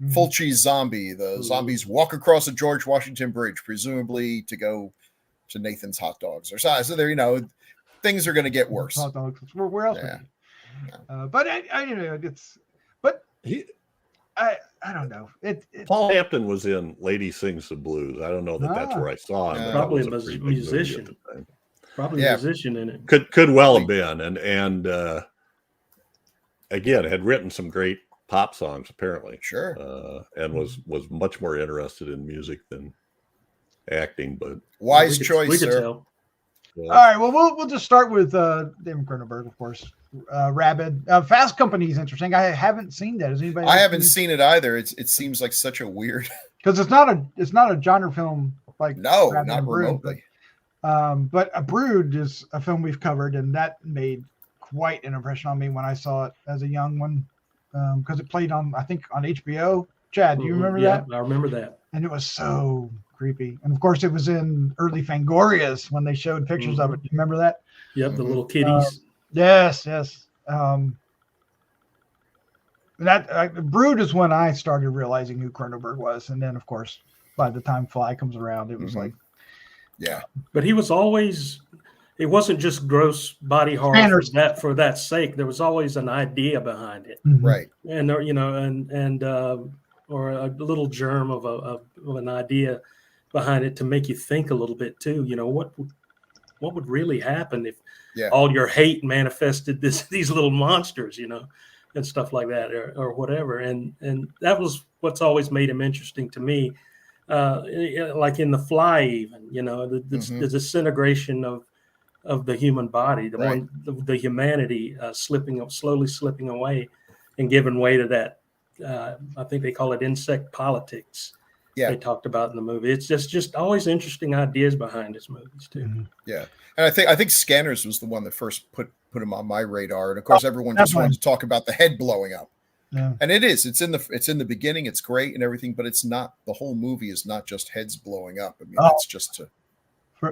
Fulci's zombie. The zombies walk across the George Washington Bridge, presumably to go to Nathan's hot dogs or something. So there, things are going to get worse. Hot dogs. Where else? But I don't know. Paul Hampton was in Lady Sings the Blues. I don't know that's where I saw him. Probably a musician. Probably a musician in it. Could well have been, and again had written some great pop songs apparently. And was much more interested in music than acting. But wise choice, we sir. could tell. All right. Well, we'll just start with David Cronenberg, of course. Rabid. Fast Company is interesting. I haven't seen that. Has anybody? I haven't seen it either. It seems like such a weird because it's not a genre film like Rabid not remotely. But A Brood is a film we've covered, and that made quite an impression on me when I saw it as a young one because it played on HBO. Chad, do you remember that? I remember that. And it was so creepy. And of course, it was in early Fangorias when they showed pictures of it. Do you remember that? Yep, the little kitties. Yes. Brood is when I started realizing who Cronenberg was, and then of course, by the time Fly comes around, it was like, But he was always. It wasn't just gross body horror for that sake. There was always an idea behind it, right? And or a little germ of an idea behind it to make you think a little bit too. What would really happen if all your hate manifested these little monsters, and stuff like that, or whatever. And that was what's always made him interesting to me. Like in The Fly, even, the disintegration of the human body, the humanity slowly slipping away and giving way to that. I think they call it insect politics. They talked about in the movie. It's just always interesting ideas behind his movies too. Yeah, and I think Scanners was the one that first put him on my radar. And of course, everyone just wanted to talk about the head blowing up. Yeah. And it's in the beginning. It's great and everything, but it's not. The whole movie is not just heads blowing up. I mean, it's just to.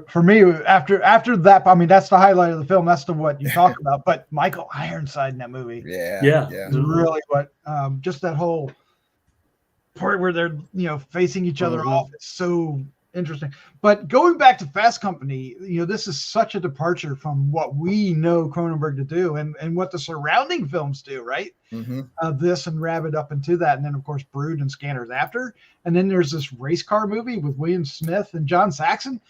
For me, after that, I mean, that's the highlight of the film. That's what you talk about. But Michael Ironside in that movie, is really what. Just that whole part where they're facing each other off. It's so interesting. But going back to Fast Company, this is such a departure from what we know Cronenberg to do, and what the surrounding films do, right? This and Rabid up into that, and then of course Brood and Scanners after, and then there's this race car movie with William Smith and John Saxon.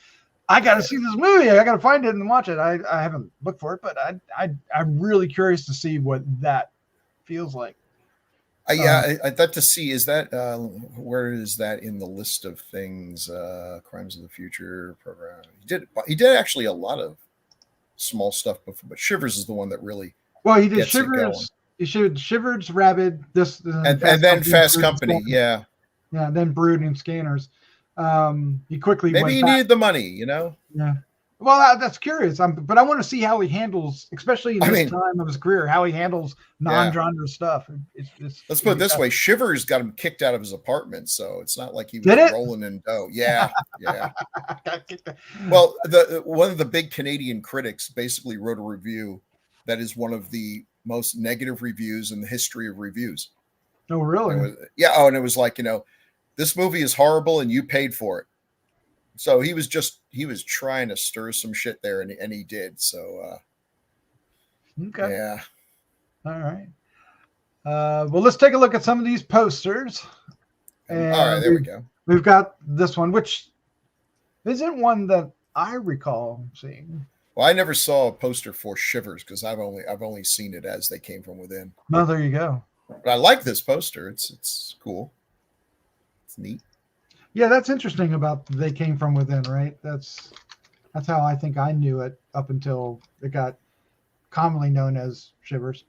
I got to see this movie. I got to find it and watch it. I haven't looked for it, but I'm really curious to see what that feels like. I'd like to see, is that where is that in the list of things? Crimes of the Future program. He did actually a lot of small stuff before, but Shivers is the one that really he did gets it going. Shivers. He showed Shivers, Rabid, and then Fast Company. Yeah, and then Brood and Scanners. He quickly maybe he needed the money, Yeah. Well, that's curious. But I want to see how he handles, especially in this time of his career, how he handles non-genre stuff. Let's put it this way: Shivers got him kicked out of his apartment, so it's not like he was rolling in dough. Yeah, yeah. Well, one of the big Canadian critics basically wrote a review that is one of the most negative reviews in the history of reviews. Oh, really? And it was like, this movie is horrible, and you paid for it. So he was trying to stir some shit there, and he did. So, okay. Yeah. All right. Well, let's take a look at some of these posters. And all right, there we go. We've got this one, which isn't one that I recall seeing. Well, I never saw a poster for Shivers because I've only seen it as They Came From Within. Oh, there you go. But I like this poster. It's cool. It's neat. Yeah, that's interesting about They Came From Within, right? That's how I think I knew it up until it got commonly known as Shivers.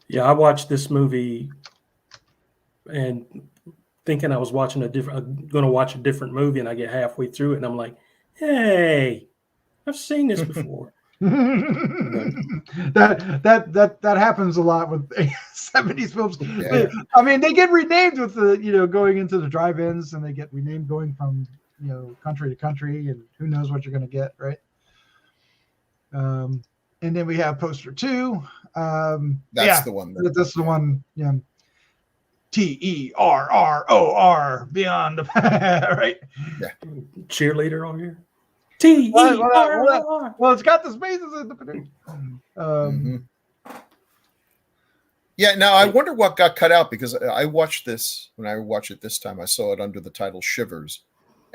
Yeah, I watched this movie and thinking I was watching going to watch a different movie, and I get halfway through it, and I'm like, hey, I've seen this before. that happens a lot with 70s films. Yeah. I mean, they get renamed with the going into the drive-ins, and they get renamed going from country to country, and who knows what you're going to get, right? And then we have poster 2. That's the one. That's the one. Yeah. TERROR beyond the right. Yeah. Cheerleader on here. TERROR. Well, it's got the spaces in the. Yeah. Now I wonder what got cut out, because I watched this when I watched it this time. I saw it under the title Shivers,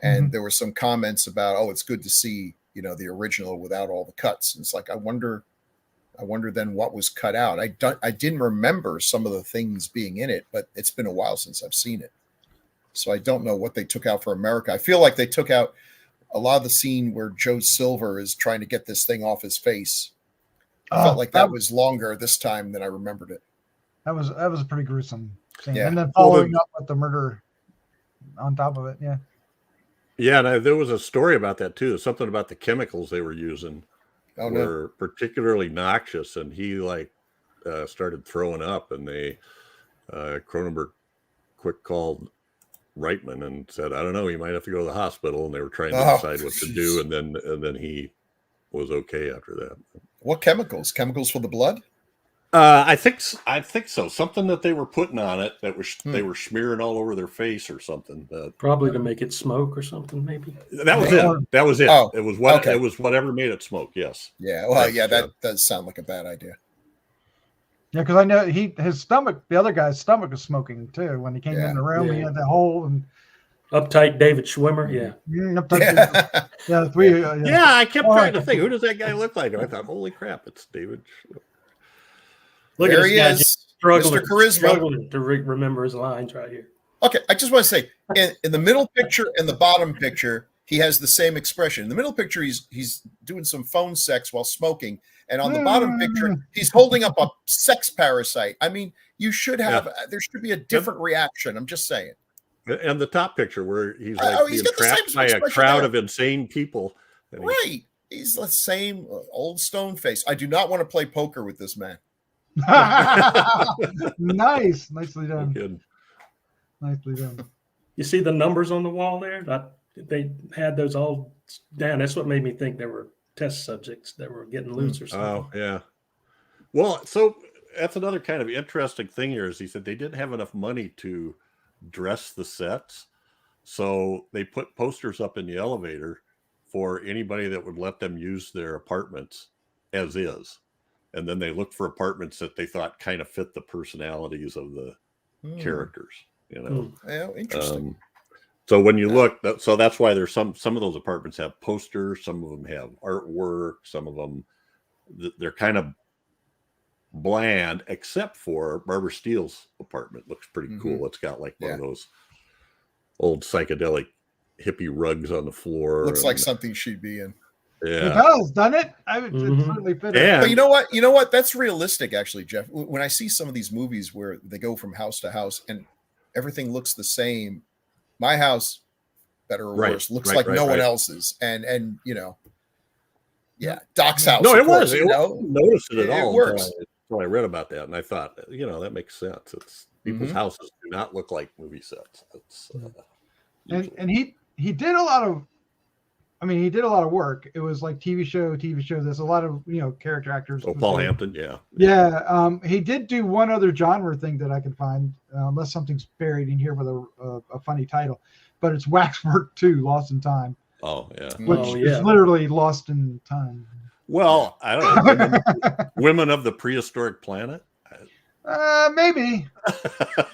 and there were some comments about, it's good to see the original without all the cuts. And it's like I wonder then what was cut out. I didn't remember some of the things being in it, but it's been a while since I've seen it, so I don't know what they took out for America. I feel like they took out a lot of the scene where Joe Silver is trying to get this thing off his face. I felt like that was longer this time than I remembered it. That was a pretty gruesome scene. Yeah. And then following up with the murder on top of it. Yeah. Yeah, and there was a story about that too. Something about the chemicals they were using were particularly noxious, and he started throwing up, and they Cronenberg quick called Reitman and said, I don't know, you might have to go to the hospital, and they were trying to decide what to do, and then he was okay after that. What chemicals? Chemicals for the blood? I think so. Something that they were putting on it that they were smearing all over their face or something. Probably to make it smoke or something, maybe. That was it. That was it. Oh, it was whatever made it smoke. Yes. Yeah. Well, that does sound like a bad idea. Yeah, because I know his stomach, the other guy's stomach was smoking too. When he came in the room, he had that hole and uptight David Schwimmer. Yeah. I kept trying to think, who does that guy look like? And I thought, holy crap, it's David Schwimmer. Look there at he is, Mr. Charisma. Struggling to remember his lines right here. Okay, I just want to say, in the middle picture and the bottom picture, he has the same expression. In the middle picture, he's doing some phone sex while smoking, and on the bottom picture, he's holding up a sex parasite. I mean, you should have. There should be a different reaction. I'm just saying. And the top picture where he's being trapped by a crowd of insane people. Right, he's the same old stone face. I do not want to play poker with this man. Nicely done. Nicely done. You see the numbers on the wall there? They had those all down. That's what made me think there were test subjects that were getting loose or something. Oh, yeah. Well, so that's another kind of interesting thing here is he said they didn't have enough money to dress the sets. So they put posters up in the elevator for anybody that would let them use their apartments as is. And then they looked for apartments that they thought kind of fit the personalities of the characters, Yeah, interesting. So when you look, so that's why there's some of those apartments have posters, some of them have artwork, some of them they're kind of bland, except for Barbara Steele's apartment. Looks pretty cool. It's got like one of those old psychedelic hippie rugs on the floor. Looks like something she'd be in. It does, doesn't it? I would certainly fit it. But you know what? You know what? That's realistic, actually, Jeff. When I see some of these movies where they go from house to house and everything looks the same, my house, better or worse, looks like no one else's. And you know, Doc's house. No, it course, was. I didn't notice it at all. It works. So I read about that, and I thought, that makes sense. It's people's houses do not look like movie sets. It's and he did a lot of. I mean, he did a lot of work. It was like TV show. There's a lot of, character actors. Oh, Paul Hampton. Yeah. He did do one other genre thing that I could find, unless something's buried in here with a funny title, but it's Waxwork 2, Lost in Time. Oh, yeah. Which is literally Lost in Time. Well, I don't know. Women of the Prehistoric Planet? Maybe.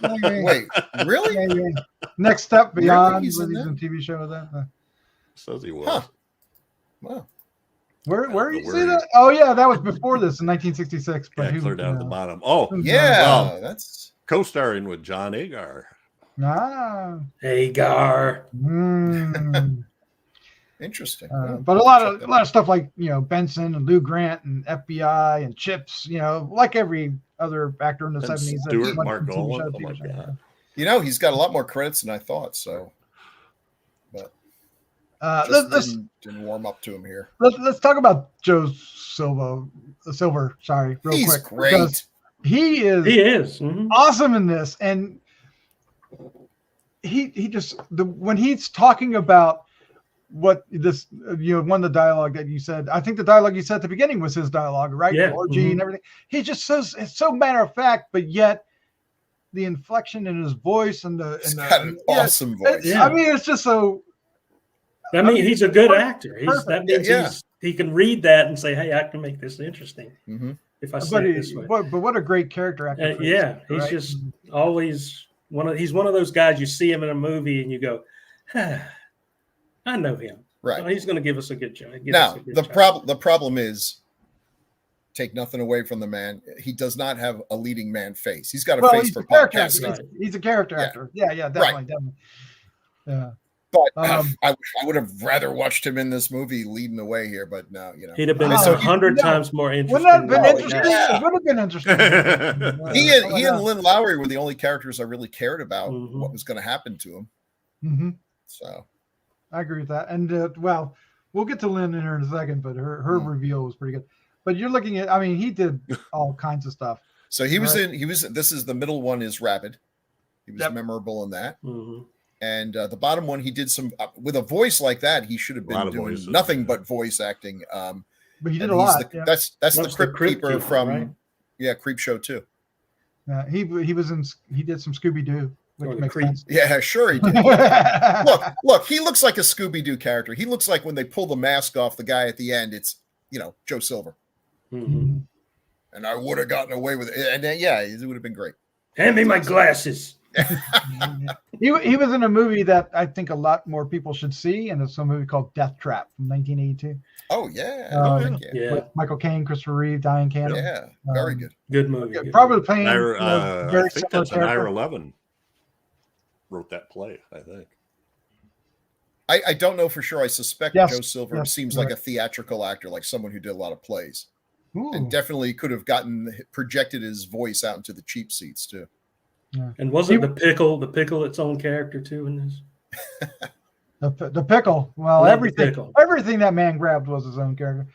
Wait, really? Yeah. Next Step Beyond. He's in a TV show with that. Says he was. Huh. Wow. Where you see that? Oh yeah, that was before this in 1966. But clear down at the bottom. Oh yeah, well, that's co-starring with John Agar. Agar. Interesting. But a lot of stuff like Benson and Lou Grant and FBI and Chips. Like every other actor in the 70s. Stuart Margolin. Oh my God. He's got a lot more credits than I thought. So. Didn't warm up to him here. Let's talk about Joe Silver. Sorry, real He's quick. Great. He is awesome in this, and he just when he's talking about what this one of the dialogue that you said. I think the dialogue you said at the beginning was his dialogue, right? Yeah. Orgy and everything. He just says it's so matter of fact, but yet the inflection in his voice and he's got an awesome voice. I mean, it's just so. I mean, he's a good actor. That means he can read that and say, "Hey, I can make this interesting." If I say it this way. But what a great character actor! He's just always he's one of those guys. You see him in a movie and you go, "I know him. Right? So he's going to give us a good job." Now the problem is, take nothing away from the man. He does not have a leading man face. He's got a face for podcasting. He's a character actor. Yeah, definitely. Yeah. But I would have rather watched him in this movie leading the way here, but no, he'd have been 100 times more interesting. Wouldn't that have been interesting? It would have been interesting. He and Lynn Lowry were the only characters I really cared about what was going to happen to him. So I agree with that. And we'll get to Lynn in her in a second, but her reveal was pretty good. But you're looking at, he did all kinds of stuff. So this is the middle one is Rabid. He was memorable in that. And the bottom one, he did some with a voice like that. He should have been doing nothing but voice acting. But he did a lot. That's the Crypt Keeper from Creep Show 2. Yeah, he did some Scooby Doo, which makes sense. Yeah, sure he did. look, he looks like a Scooby Doo character. He looks like when they pull the mask off the guy at the end, it's Joe Silver. And I would have gotten away with it. And then, it would have been great. Hand me my glasses. He was in a movie that I think a lot more people should see, and it's a movie called Death Trap from 1982. Oh yeah, with Michael Caine, Christopher Reeve, Diane Cannon. Yeah, very good. Good movie. Probably playing. I think that's an Ira Levin wrote that play. I think. I don't know for sure. I suspect Joe Silver seems like a theatrical actor, like someone who did a lot of plays, and definitely could have projected his voice out into the cheap seats too. Yeah. And wasn't the pickle its own character too in this? the pickle. Well, everything that man grabbed was his own character.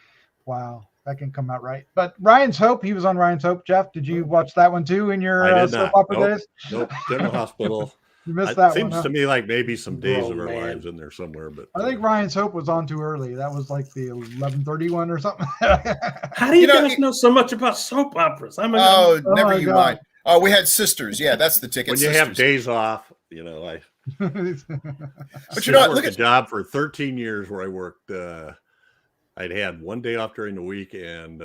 Wow, that can come out right. But Ryan's Hope, he was on Ryan's Hope. Jeff, did you watch that one too in your soap opera days? Nope. General Hospital. You missed that one. Seems to me like maybe some Days of Our Lives in there somewhere, but I think Ryan's Hope was on too early. That was like the 11:31 or something. How do you guys know so much about soap operas? Never you mind. Oh, we had Sisters. Yeah, that's the ticket. When you have days off, But I worked a job for 13 years where I worked. I'd had one day off during the week and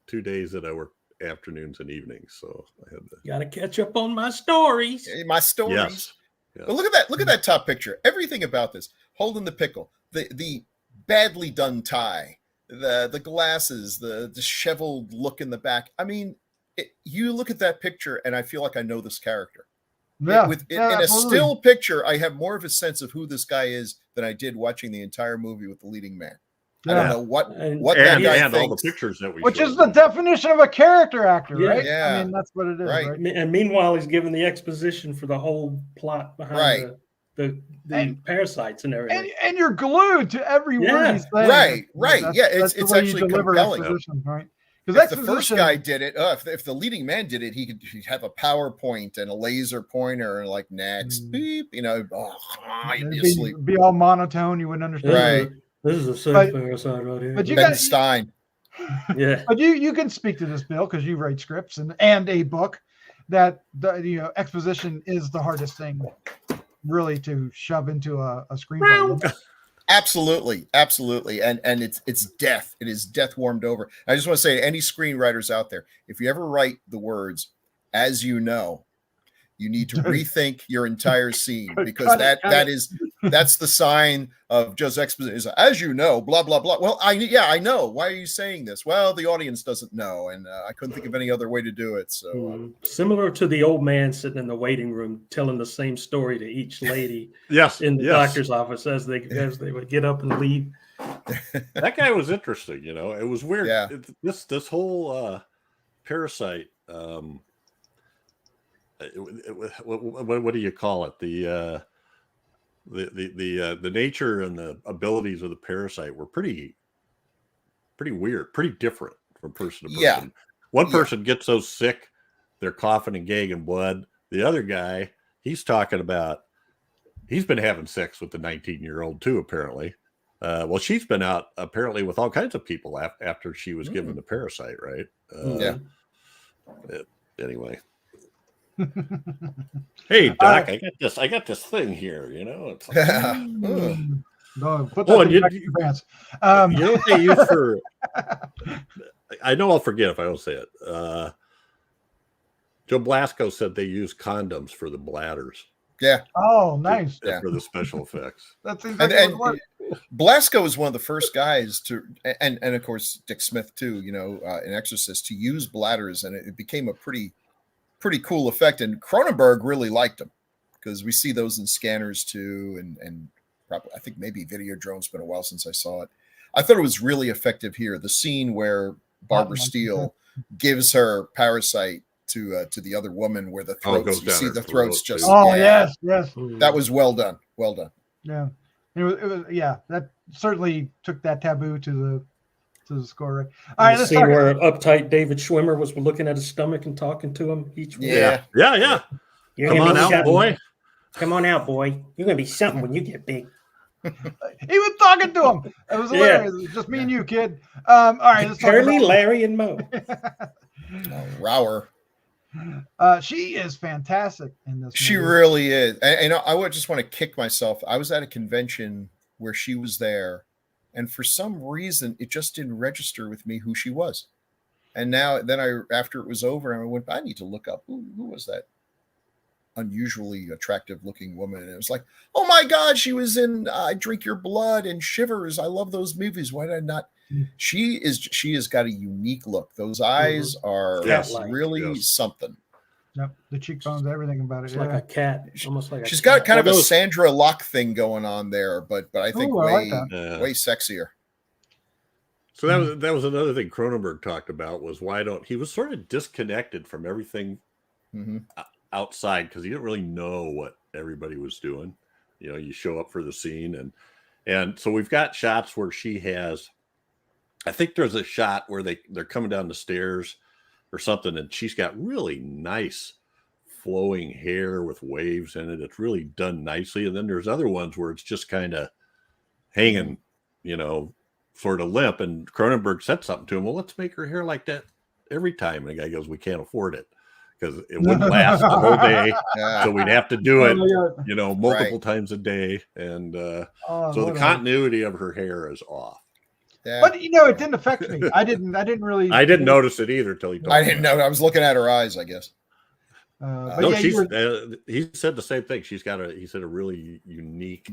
2 days that I worked afternoons and evenings. So I had gotta catch up on my stories. My stories. Yes. Yeah. But look at that top picture. Everything about this, holding the pickle, the badly done tie, the glasses, the disheveled look in the back. I mean, you look at that picture, and I feel like I know this character. Yeah, In a absolutely. still picture, I have more of a sense of who this guy is than I did watching the entire movie with the leading man. I don't know what that guy and thinks. all the pictures that we Which showed is the them. definition of a character actor, Yeah. right? Yeah. I mean, that's what it is, Right. right? And meanwhile, he's giving the exposition for the whole plot behind the parasites and everything. And you're glued to every word he's saying. Right. That's, Yeah, that's it's the way you actually deliver compelling. exposition, right? If the first guy did it, if the leading man did it, he'd have a PowerPoint and a laser pointer and like next beep, you'd be asleep. Be all monotone, you wouldn't understand. Right. This is a sex parasite right here. But you Ben got Stein. Yeah. But you can speak to this, Bill, because you write scripts and a book. That the exposition is the hardest thing, really, to shove into a screenplay. Absolutely, and it's death. It is death warmed over. I just want to say to any screenwriters out there, if you ever write the words, as you know, you need to rethink your entire scene, because that's the sign of just exposition. Is, as you know, blah blah blah. Well, I know. Why are you saying this? Well, the audience doesn't know, and I couldn't think of any other way to do it. So similar to the old man sitting in the waiting room telling the same story to each lady in the doctor's office as they would get up and leave. That guy was interesting. It was weird. Yeah. This whole parasite. What do you call it? The nature and the abilities of the parasite were pretty weird, pretty different from person to person. Yeah. One person gets so sick they're coughing and gagging blood. The other guy, he's talking about he's been having sex with the 19-year-old too, apparently. Well, she's been out apparently with all kinds of people after she was given the parasite, right? Anyway. Hey Doc, I got this thing here, It's like, put that back in your pants. You know what they use for? I know I'll forget if I don't say it. Joe Blasco said they use condoms for the bladders. Yeah. Oh, nice. For the special effects. That's And Blasco Blasco was one of the first guys to, and of course Dick Smith too, in Exorcist, to use bladders, and it became a pretty cool effect. And Cronenberg really liked them, because we see those in Scanners too, and probably, I think maybe Videodrome. It's been a while since I saw it. I thought it was really effective here. The scene where Barbara Steele gives her parasite to the other woman, where the throats, you see the throats just. Oh yes. That was well done. Yeah, it was that certainly took that Taboo to the score. Right. All right, let's scene talk. where uptight David Schwimmer was looking at his stomach and talking to him each week. Yeah. You're Come on out, boy. Come on out, boy. You're gonna be something when you get big. He was talking to him. It was hilarious. It was just me and you, kid. All right, let's talk Curly, about Larry, and Mo. Rower. She is fantastic in this. She movie. really is. And I would just want to kick myself. I was at a convention where she was there, and for some reason, it just didn't register with me who she was. And after it was over, I went, I need to look up who was that unusually attractive looking woman. And it was like, oh my God, she was in I Drink Your Blood and Shivers. I love those movies. Why did I not? She has got a unique look. Those eyes are really something. Yep, the cheekbones, everything about it. It's like a cat, almost like she's got kind of a Sandra Locke thing going on there, but I think way sexier. So that was another thing Cronenberg talked about, was he was sort of disconnected from everything outside, because he didn't really know what everybody was doing. You show up for the scene, and so we've got shots where she has, I think there's a shot where they're coming down the stairs or something, and she's got really nice flowing hair with waves in it. It's really done nicely. And then there's other ones where it's just kind of hanging, sort of limp. And Cronenberg said something to him, well, let's make her hair like that every time. And the guy goes, we can't afford it, because it wouldn't last the whole day. So we'd have to do it, multiple times a day. And so the continuity of her hair is off. Yeah. But it didn't affect me. I didn't really. I didn't notice it either till he told me. I didn't know. I was looking at her eyes, I guess. But No, yeah, she's. He said the same thing. She's got he said a really unique,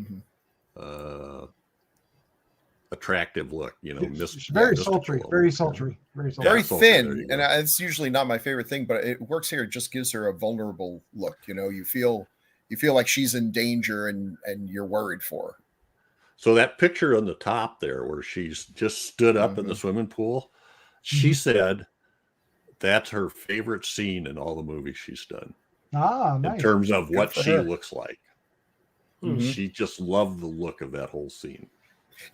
attractive look. You know, she's very sultry, very sultry, very sultry. Very sultry, there thin, you and go. it's usually not my favorite thing, but it works here. It just gives her a vulnerable look. You know, you feel like she's in danger, and you're worried for her. So that picture on the top there, where she's just stood up in the swimming pool, she said that's her favorite scene in all the movies she's done. Ah, nice. In terms of what she her. looks like. Mhm. She just loved the look of that whole scene.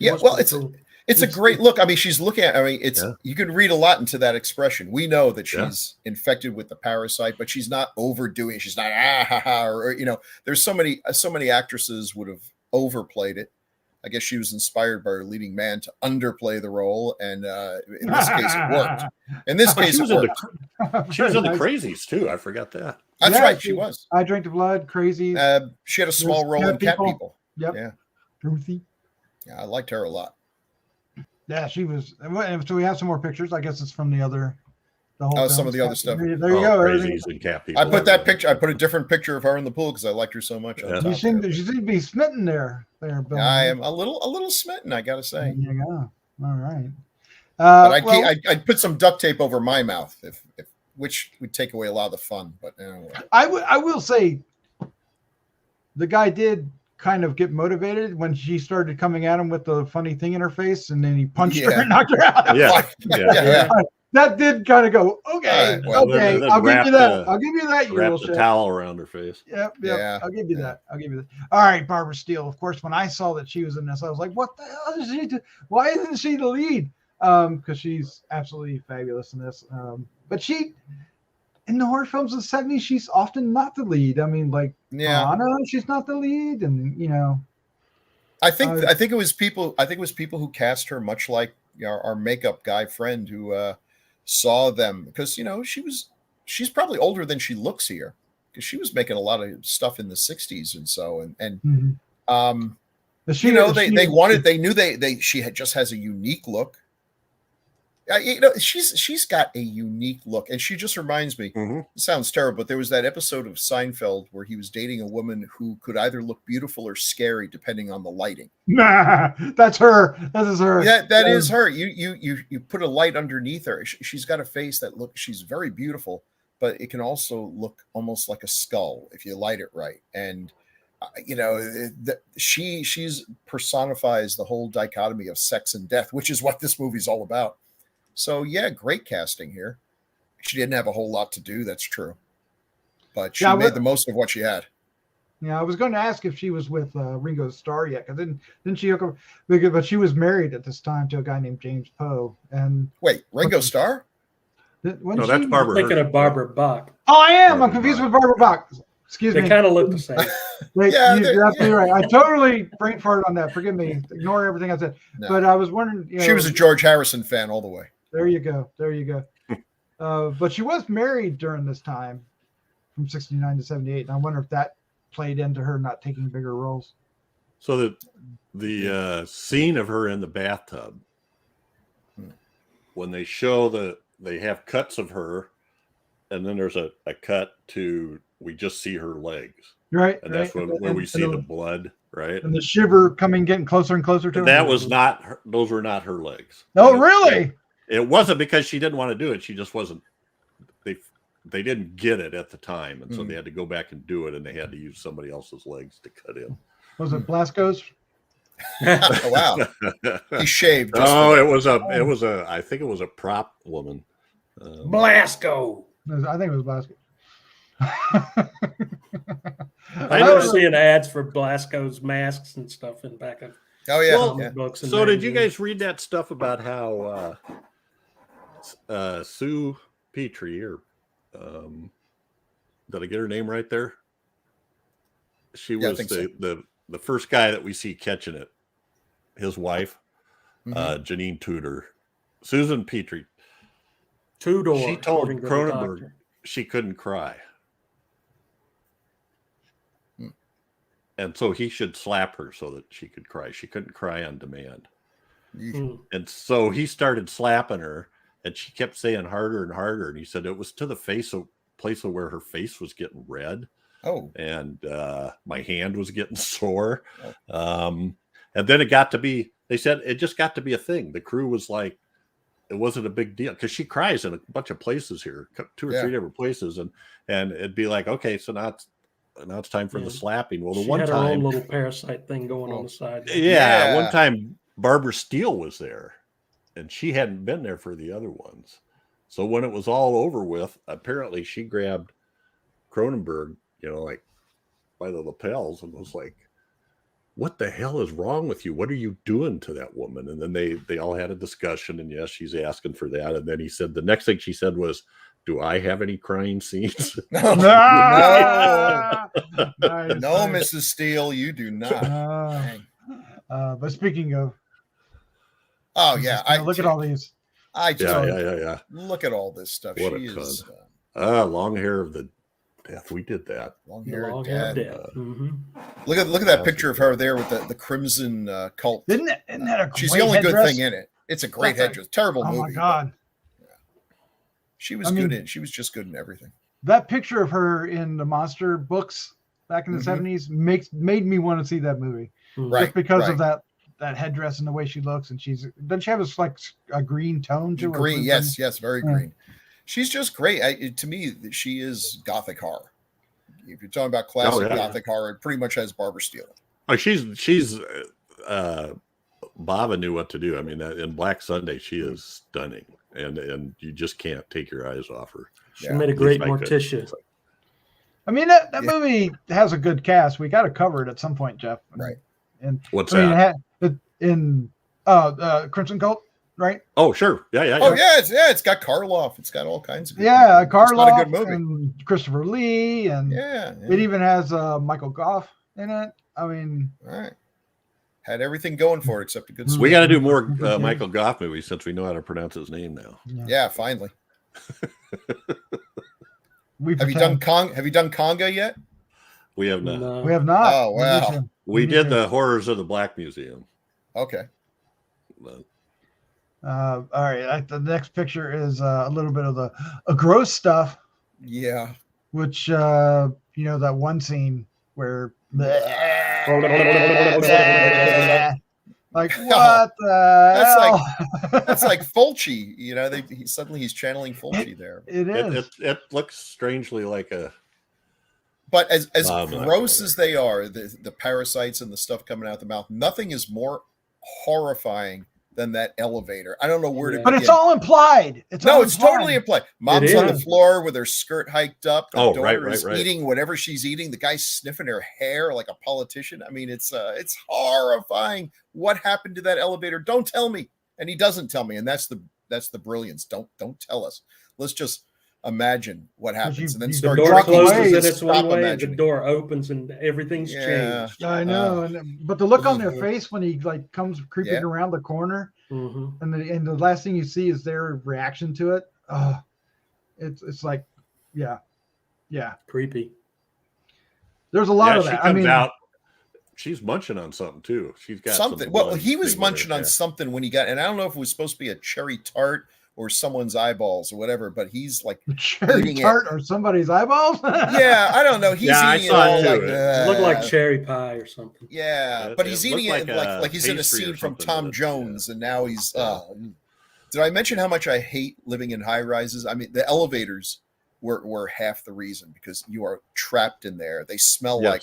Yeah, Must well, be it's cool. a great look. I mean, she's looking at. I mean, it's Yeah. you can read a lot into that expression. We know that Yeah. she's infected with the parasite, but she's not overdoing it. She's not ha ha, or you know. There's so many actresses would have overplayed it. I guess she was inspired by her leading man to underplay the role, and in this case, it worked. In this But case, she it was in worked. She was in the Nice. Crazies too. I forgot that. That's Yeah, right, she was. I Drink the Blood, Crazy. She had a small There's role in Cat Cat People. Yep. Yeah, Ruthie. yeah, I liked her a lot. Yeah, she was. So we have some more pictures. I guess it's from the whole. Oh, film. some of the other stuff. There you go. everything. Crazies and Cat People. I put that picture. I put a different picture of her in the pool because I liked her so much. on Yeah. top You seem there. to be smitten there, Bill. I am a little smitten, I gotta say. There you go. All right. But Well, I'd put some duct tape over my mouth, if which would take away a lot of the fun. But anyway. I will say, the guy did kind of get motivated when she started coming at him with the funny thing in her face, and then he punched her Yeah. and knocked her out. Yeah. yeah. That did kind of go, okay, All right, well, okay, then I'll give wrap you that. the- I'll give you that, you Wrap little the shit. towel around her face. Yep, Yeah, I'll give you yeah. that. I'll give you that. All right, Barbara Steele. Of course, when I saw that she was in this, I was like, what the hell is she do? Why isn't she the lead? Because she's absolutely fabulous in this. But she, in the horror films of the 70s, she's often not the lead. I mean, like, Yeah. Anna, she's not the lead. And, you know. I think it was people who cast her much like our makeup guy friend who saw them, because she's probably older than she looks here, because she was making a lot of stuff in the 60s and so But she just has a unique look. She's got a unique look, and she just reminds me. It sounds terrible, but there was that episode of Seinfeld where he was dating a woman who could either look beautiful or scary depending on the lighting. Nah, that's her. That is her. Yeah, that is her. You put a light underneath her. She's got a face that she's very beautiful, but it can also look almost like a skull if you light it right. And she's personifies the whole dichotomy of sex and death, which is what this movie's all about. So yeah, great casting here. She didn't have a whole lot to do, that's true, but she made the most of what she had. Yeah, I was going to ask if she was with Ringo Starr yet, because didn't she hook up? But she was married at this time to a guy named James Poe. And wait, Ringo Starr? No, that's Barbara. Thinking of Barbara Bach. Oh, I am. Barbara I'm confused Bach. with Barbara Bach. Excuse They me. kind of look the same. Yeah, you're absolutely right. I totally brain farted on that. Forgive me. Ignore everything I said. No. But I was wondering. She was a George Harrison fan all the way. There you go. There you go. But she was married during this time, from 69 to 78. And I wonder if that played into her not taking bigger roles. So the scene of her in the bathtub, when they show they have cuts of her, and then there's a cut to we just see her legs, Right. and that's when we see the blood, right? And the shiver getting closer and closer to her. That was not her, those were not her legs. Oh, really? It wasn't because she didn't want to do it. She just wasn't. They didn't get it at the time, and so they had to go back and do it, and they had to use somebody else's legs to cut in. Was it Blasco's? Oh wow, he shaved. Oh, it was a. I think it was a prop woman. Blasco. I think it was Blasco. I remember seeing ads for Blasco's masks and stuff in back of Oh yeah. comic books. And So did you magazines. guys read that stuff about how Sue Petrie, or did I get her name right there? She Yeah, I was think so. the first guy that we see catching it. His wife, Mhm. Janine Tudor, Susan Petrie. Two-door? She told according to the Cronenberg doctor. she couldn't cry. Hmm. And so he should slap her so that she could cry. She couldn't cry on demand. Hmm. And so he started slapping her, and she kept saying harder and harder. And he said it was to the face of place where her face was getting red. Oh, and my hand was getting sore. And then it got to be, they said it just got to be a thing. The crew was like, it wasn't a big deal because she cries in a bunch of places here, 2 or 3 different places. And it'd be like, okay, so now it's time for the slapping. Well, the she one had time, her own little parasite thing going on the side. Yeah, one time Barbara Steele was there and she hadn't been there for the other ones. So when it was all over with, apparently she grabbed Cronenberg, like by the lapels and was like, what the hell is wrong with you? What are you doing to that woman? And then they all had a discussion, and yes, she's asking for that. And then he said, the next thing she said was, do I have any crying scenes? No, Nice, no, nice. Mrs. Steele, you do not. But speaking of, Oh yeah, look at all these. I just Yeah. look at all this stuff. What She a is long hair of the death. We did that. long hair Long dead. hair dead. Look at that picture of her there with the crimson cult. Isn't that a great She's the only good headdress? thing in it. It's a great That's headdress. Terrible movie. Oh my God. She was good in. She was just good in everything. That picture of her in the monster books back in the 70s made me want to see that movie. Right. Just because of that headdress and the way she looks, and she have this like a green tone to her. Green, yes, very green. She's just great. To me, she is gothic horror. If you're talking about classic gothic horror, it pretty much has Barbara Steele. Oh, she's Bava knew what to do. I mean, in Black Sunday, she is stunning, and you just can't take your eyes off her. She made a great Morticia. I mean, that movie has a good cast. We got to cover it at some point, Jeff. Right. And what's that? In Crimson Cult, right? Oh, sure. Yeah. Oh, yeah. It's got Karloff. It's got all kinds of good people. Karloff. It's not a good movie. And Christopher Lee, and it even has Michael Goff in it. I mean, all right. Had everything going for it except a good. We got to do more Michael Goff movies since we know how to pronounce his name now. Yeah, finally. Have you done Conga yet? We have not. No. We have not. Oh wow. We did the Horrors of the Black Museum. Okay. All right. The next picture is a little bit of the gross stuff. Yeah. Which that one scene where like what that's like Fulci. He's channeling Fulci there. It is. It looks strangely like a. But as gross as they are, the parasites and the stuff coming out the mouth, nothing is more horrifying than that elevator. I don't know where to begin. But it's all implied. It's totally implied. Mom's on the floor with her skirt hiked up. Her daughter is eating whatever she's eating. The guy's sniffing her hair like a politician. I mean, it's horrifying. What happened to that elevator? Don't tell me. And he doesn't tell me. And that's the brilliance. Don't tell us. Let's just imagine what happens, and then start. The door closes away. and it's one way. The door opens and everything's changed. I know, but the look on their face when he comes creeping around the corner, and the last thing you see is their reaction to it. It's like, creepy. There's a lot of that. Comes out. She's munching on something too. She's got something. Well, he was munching on something when he got, and I don't know if it was supposed to be a cherry tart or someone's eyeballs or whatever, but he's like cherry tart or somebody's eyeballs. I don't know. He's eating it all like it looked like cherry pie or something. Yeah, but he's eating it like he's in a scene from Tom Jones, and now he's. Did I mention how much I hate living in high rises? I mean, the elevators were half the reason, because you are trapped in there. They smell like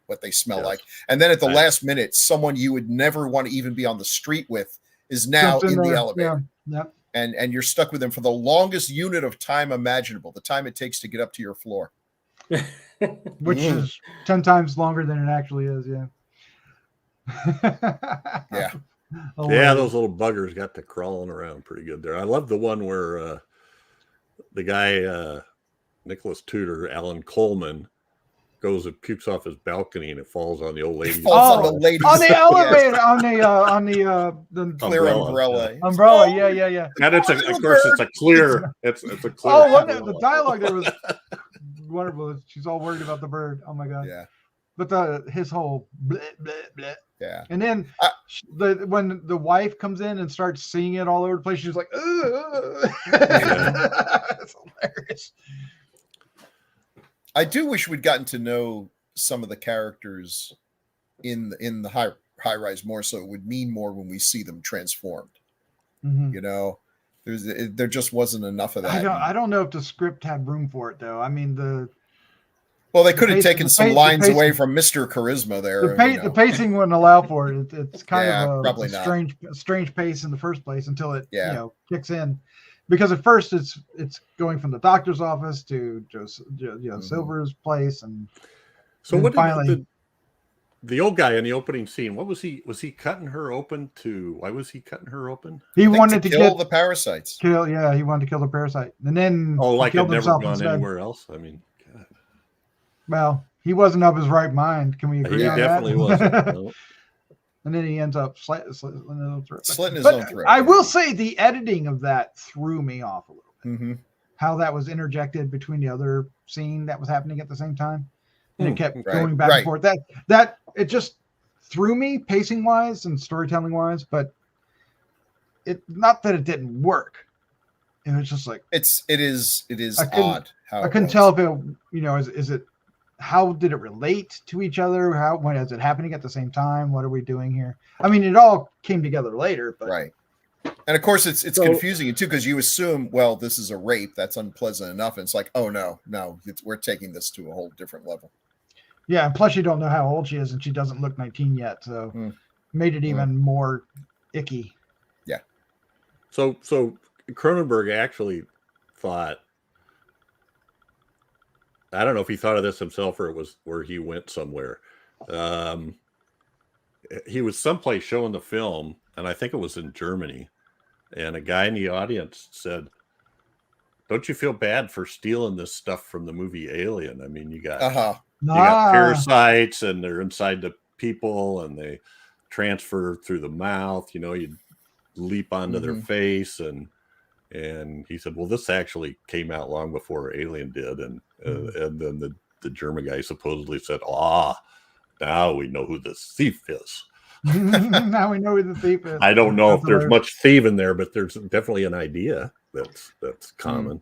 what they smell like, and then at the last minute, someone you would never want to even be on the street with is now in the elevator. Yeah. And you're stuck with them for the longest unit of time imaginable, the time it takes to get up to your floor. Which is 10 times longer than it actually is, Yeah. Those little buggers got to crawling around pretty good there. I love the one where the guy, Nicholas Tudor, Alan Coleman, goes and pukes off his balcony and it falls on the old lady. On the elevator, on the clear umbrella. Yeah. And it's a clear. It's a clear. Oh, the dialogue there was wonderful. She's all worried about the bird. Oh my God. Yeah. But his whole bleh, bleh, bleh. Yeah. And then when the wife comes in and starts seeing it all over the place, she's like, ugh. It's hilarious. I do wish we'd gotten to know some of the characters in the high rise more, so it would mean more when we see them transformed. Mhm. You know, there just wasn't enough of that. I don't know if the script had room for it though. I mean They could have pacing- taken the some pa- the lines pacing- away from Mr. Charisma there. the pacing wouldn't allow for it. It's kind Yeah, of probably a not. strange pace in the first place until it Yeah. kicks in, because at first it's going from the doctor's office to Mhm. Silver's place, and So and what finally did the old guy in the opening scene? What was he? Was he cutting her open to? Why was he cutting her open? he I think wanted to kill get the parasites. kill. Yeah, he wanted to kill the parasite, and then Oh, he like it killed never himself gone instead. anywhere else. I mean, God. Well, he wasn't of his right mind. Can we agree He on definitely that? wasn't. No. And then he ends up slitting his own throat. Slitting his But own throat. I will say the editing of that threw me off a little bit. Mm-hmm. How that was interjected between the other scene that was happening at the same time, and it kept Right, going back right. and forth. That it just threw me pacing wise and storytelling wise, but it not that it didn't work. It was just like It is I couldn't- odd. How I it couldn't was. tell if it is it how did it relate to each other? When is it happening at the same time? What are we doing here? I mean, it all came together later, but Right. And of course, it's So- confusing too, because you assume, well, this is a rape. That's unpleasant enough. And it's like, oh no, we're taking this to a whole different level. yeah, and plus you don't know how old she is, and she doesn't look 19 yet, so made it even more icky. So Cronenberg actually thought, I don't know if he thought of this himself or it was where he went somewhere. He was someplace showing the film, and I think it was in Germany. And a guy in the audience said, "Don't you feel bad for stealing this stuff from the movie Alien? I mean, you got you got parasites, and they're inside the people, and they transfer through the mouth. You know, you leap onto their face, and he said, well, this actually came out long before Alien did, and then the German guy supposedly said, now we know who the thief is. Now we know who the thief is. I don't know if there's hilarious. much thieving there, but there's definitely an idea that's common.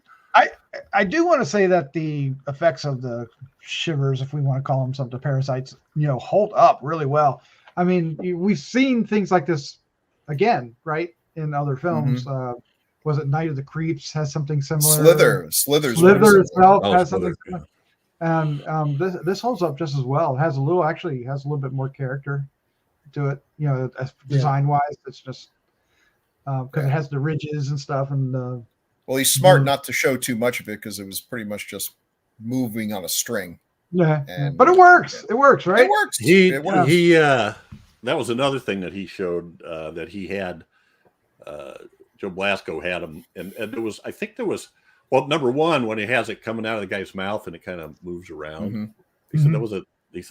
I do want to say that the effects of the shivers, if we want to call them something, parasites, hold up really well. I mean, we've seen things like this again, right, in other films. Was it Night of the Creeps has something similar? Slither itself has Slither, something similar. And this holds up just as well. It has a little bit more character to it, design wise. It's just because it has the ridges and stuff, and well, he's smart not to show too much of it because it was pretty much just moving on a string. But it works. It works, right? It works. He that was another thing that he showed, that he had Joe Blasco had him, and there was, I think there was, well, number one, when he has it coming out of the guy's mouth and it kind of moves around. He said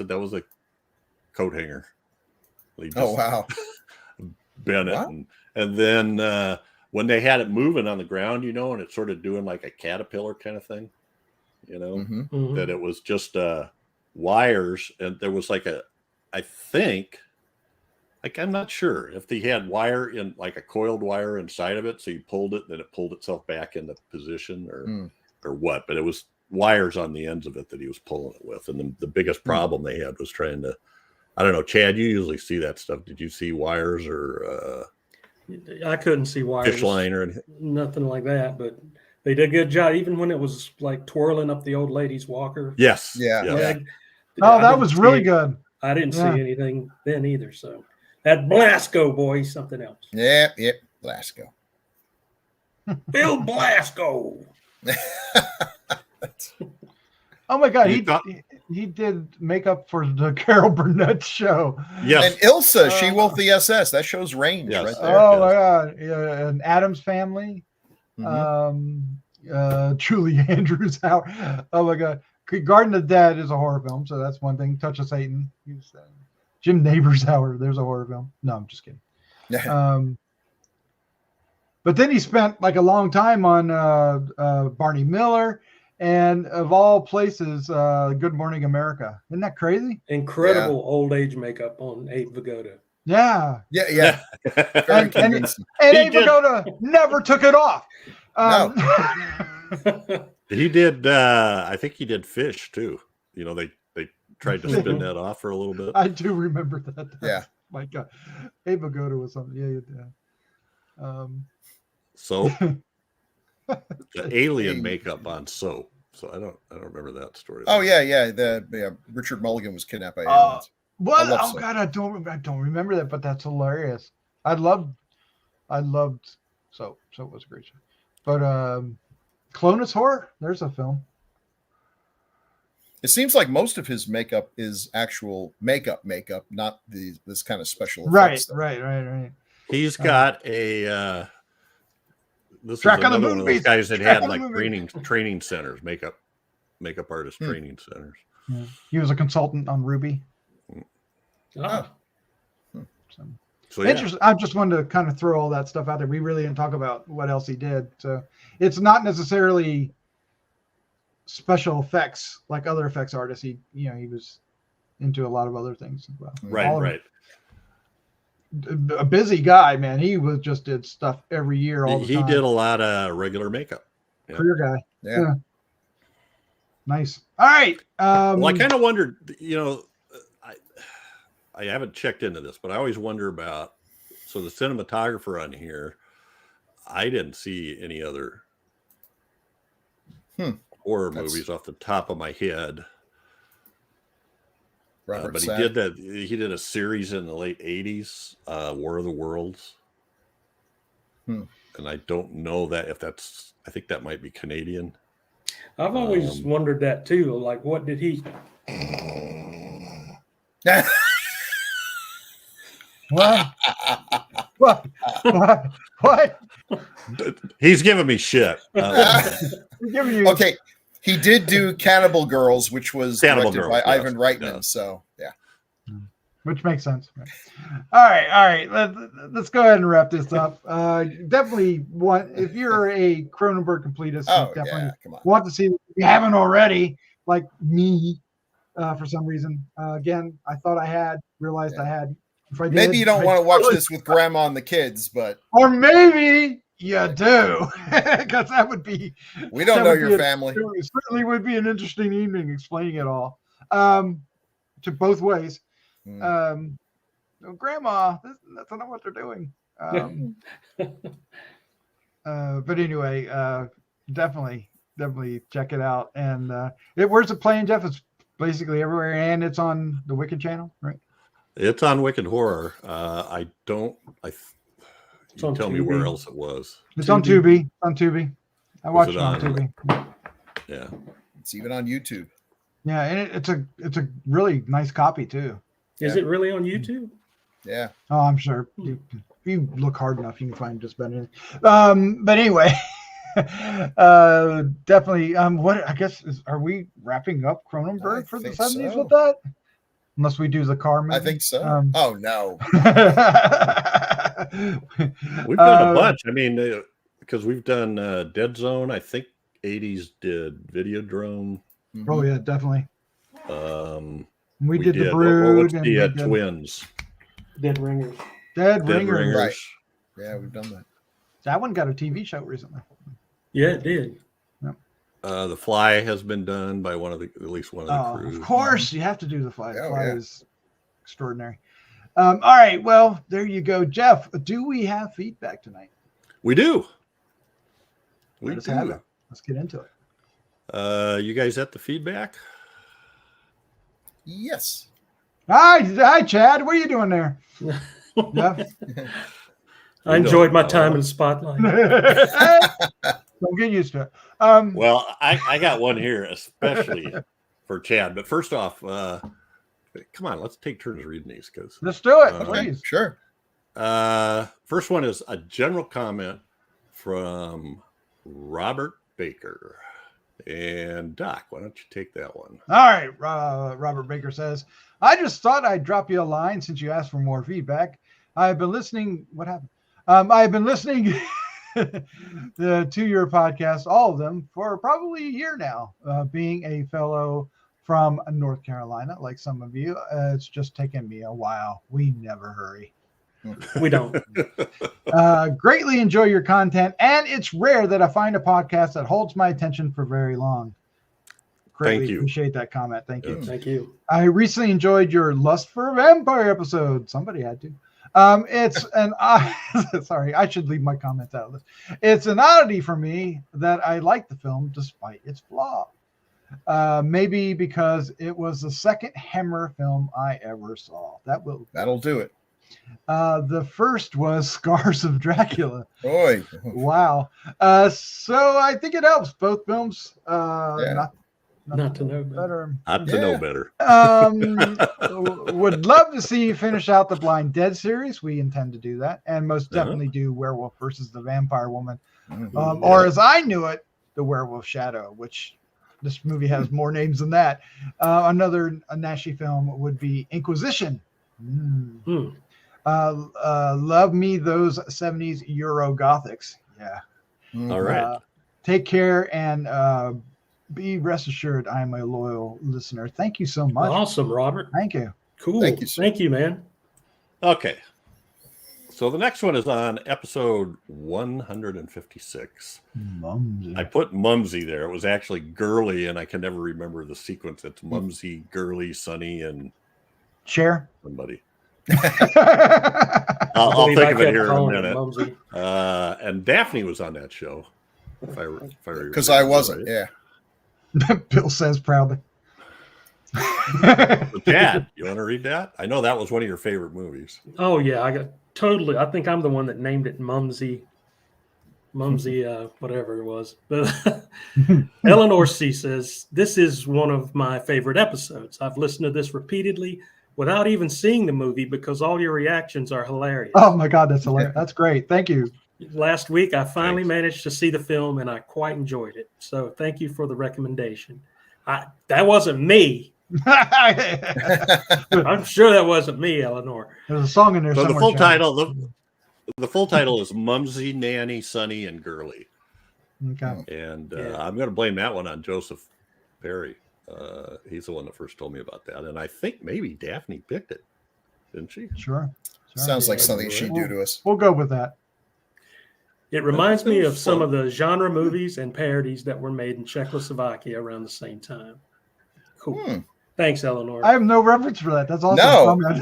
that was a coat hanger. Wow. Bent it, and then when they had it moving on the ground, and it's sort of doing like a caterpillar kind of thing, that it was just wires, and there was like I'm not sure if they had wire in, like a coiled wire inside of it, so you pulled it, then it pulled itself back into position, or what, but it was wires on the ends of it that he was pulling it with. And the biggest problem they had was trying to, I don't know, Chad, you usually see that stuff. Did you see wires or I couldn't see wires, fish line or anything? nothing like that, but they did a good job, even when it was like twirling up the old lady's walker. Yes. Yeah. leg. Oh, I that didn't was see really it. good. I didn't see anything then either. So that Blasco boy, something else. Yep. Blasco. Bill Blasco. Oh my God, You thought- he did makeup for the Carol Burnett show. Yes. And Ilsa, She Wolf the SS. That shows range Yes. right there. Oh my God, yeah, and Adam's Family. Mhm. Julie Andrews. Oh my God, Garden of the Dead is a horror film, so that's one thing. Touch of Satan. Jim Neighbors Hour. There's a horror film. No, I'm just kidding. But then he spent like a long time on Barney Miller, and of all places, Good Morning America. Isn't that crazy? Incredible old age makeup on Abe Vigoda. Yeah. Yeah. Very And convincing. Abe He did. Vigoda never took it off. He did. I think he did Fish too. You know, they tried to spin that off for a little bit. I do remember that. Yeah. My God. Abe Vigoda was something. Yeah. So the alien makeup on Soap. So I don't remember that story. Oh yeah. Richard Mulligan was kidnapped by aliens. What? love Oh Soap. God, I don't remember that, but that's hilarious. I loved Soap. Soap was a great show. But Clonus Horror, there's a film. It seems like most of his makeup is actual makeup, not this kind of special Right, effects. right. He's got a this Track is on the another one of those movies. guys that Track had on the like movies. training centers, makeup artist training centers. Yeah. He was a consultant on Ruby. Ah, So yeah. Interesting. I just wanted to kind of throw all that stuff out there. We really didn't talk about what else he did. So it's not necessarily special effects like other effects artists. He was into a lot of other things as well. Right. A busy guy, man. He just did stuff every year all the He time. did a lot of regular makeup. Yeah. Career guy. Yeah. Nice. All right. Well, I kind of wondered, I haven't checked into this, but I always wonder about, so the cinematographer on here, I didn't see any other horror movies off the top of my head. Robert But Sack. he did a series in the late 80s, War of the Worlds. And I don't know I think that might be Canadian. I've always wondered that too. Like, what did he? What? He's giving me shit. Giving you Okay, he did do Cannibal Girls, which was Cannibal directed Girls, by yes, Ivan Reitman. yes. So yeah. Which makes sense. All right. Let's go ahead and wrap this up. Definitely if you're a Cronenberg completist, you definitely come on. want to see it if you haven't already, like me, for some reason. Again, I thought I had, realized I had. If I did, Maybe you don't want to watch this with grandma and the kids, but or maybe you do, because that would be. we don't know your family. It certainly would be an interesting evening explaining it all, to both ways. Grandma, that's not what they're doing. But anyway, definitely check it out. And where's it playing, Jeff? It's basically everywhere, and it's on the Wicked channel, right? It's on Wicked Horror. You tell me where else it was. It's on Tubi. I watched it on Tubi. Yeah. It's even on YouTube. Yeah, and it's a really nice copy too. Is it really on YouTube? Yeah. Oh, I'm sure. If you look hard enough, you can find just about anything. But anyway, definitely. What I guess are we wrapping up Cronenberg for the 70s with that? Unless we do the car movie. I think so. Oh no. We've done a bunch. I mean, because we've done Dead Zone. I think 80s did Videodrome. Oh yeah, definitely. We did the What's Brood. the Twins? Dead Ringers. Dead Ringers. Right. Yeah, we've done that. That one got a TV show recently. Yeah, it did. The Fly has been done by at least one of the crew. Of course, you have to do the Fly. Oh, Fly yeah. is extraordinary. All right, well, there you go, Jeff. Do we have feedback tonight? We do. Let's have it. Let's get into it. You guys at the feedback? Yes. Hi, Chad. What are you doing there? Jeff? I enjoyed my time in the spotlight. Don't get used to it. Well, I got one here, especially for Chad. But first off, come on, let's take turns reading these. Let's do it, Okay, please. sure. First one is a general comment from Robert Baker. And Doc, why don't you take that one? All right. Robert Baker says, I just thought I'd drop you a line since you asked for more feedback. I've been listening. What happened? I've been listening to your podcast, all of them, for probably a year now. Being a fellow from North Carolina, like some of you, it's just taken me a while. We never hurry. We don't. Greatly enjoy your content, and it's rare that I find a podcast that holds my attention for very long. Greatly Thank you. appreciate that comment. Thank you. Yes. Thank you. I recently enjoyed your Lust for a Vampire episode. Somebody had to. It's an sorry, I should leave my comments out of this. It's an oddity for me that I like the film despite its flaw. Maybe because it was the second Hammer film I ever saw. That'll do it. The first was Scars of Dracula. Boy. Wow. So I think it helps. Both films. Not to know better. Not to know better. Would love to see you finish out the Blind Dead series. We intend to do that, and most definitely do Werewolf versus the Vampire Woman, or as I knew it, the Werewolf Shadow, which this movie has more names than that. Another Nashi film would be Inquisition. Love me those 70s Euro Gothics. Yeah. All right. Take care and be rest assured I am a loyal listener. Thank you so much. Awesome, Robert. Thank you. Cool. Thank you, sir. Thank you, man. Okay. So the next one is on episode 156. Mumsy. I put Mumsy there. It was actually Girly, and I can never remember the sequence. It's Mumsy, Girly, Sunny, and Share. somebody. I I'll believe think I of it kept here in a calling it minute. Mumsy. And Daphne was on that show. If I Because I wasn't. right. Yeah. Bill says proudly. So Chad, you want to read that? I know that was one of your favorite movies. Oh yeah, I think I'm the one that named it Mumsy, whatever it was. But Eleanor C says, this is one of my favorite episodes. I've listened to this repeatedly without even seeing the movie because all your reactions are hilarious. Oh my God, that's hilarious. That's great. Thank you. Last week, I finally managed to see the film and I quite enjoyed it. So thank you for the recommendation. That wasn't me. I'm sure that wasn't me, Eleanor. There's a song in there. So the somewhere, full Chad. title, the full title is Mumsy, Nanny, Sunny, and Girly. Okay. And I'm going to blame that one on Joseph Perry. He's the one that first told me about that. And I think maybe Daphne picked it, didn't she? Sure. Sounds like something she'd do to us. We'll go with that. It reminds me of some of the genre movies and parodies that were made in Czechoslovakia around the same time. Cool. Thanks, Eleanor. I have no reference for that. That's awesome. No.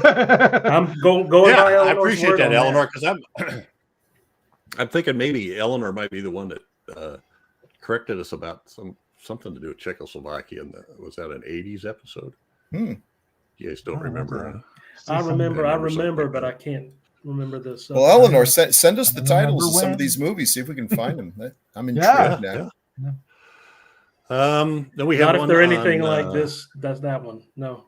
I'm going by I Eleanor's appreciate word that, on Eleanor, because I'm thinking maybe Eleanor might be the one that corrected us about something to do with Czechoslovakia. And was that an 80s episode? You guys don't remember? I remember, something but like I can't remember this. Well, Eleanor, send us the titles of some when. of these movies. See if we can find them. I'm intrigued Yeah. now. Then we have Not if one they're anything on, like this. That's that one. No.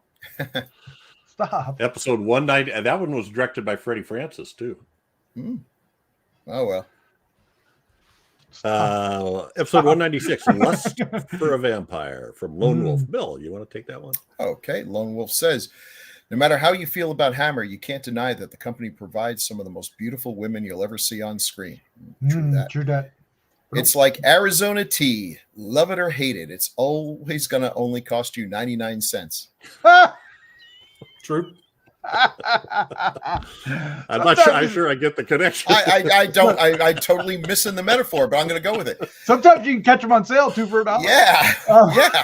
Stop. Episode 190. And that one was directed by Freddie Francis, too. Oh, well. Episode 196, Lust for a Vampire from Lone Wolf. Bill, you want to take that one? Okay. Lone Wolf says, no matter how you feel about Hammer, you can't deny that the company provides some of the most beautiful women you'll ever see on screen. True that. True that. It's like Arizona tea. Love it or hate it. It's always going to only cost you 99 cents. True. I'm not sure I get the connection. I don't. I totally missing the metaphor, but I'm going to go with it. Sometimes you can catch them on sale, $2 for $1. Yeah. Oh. Yeah.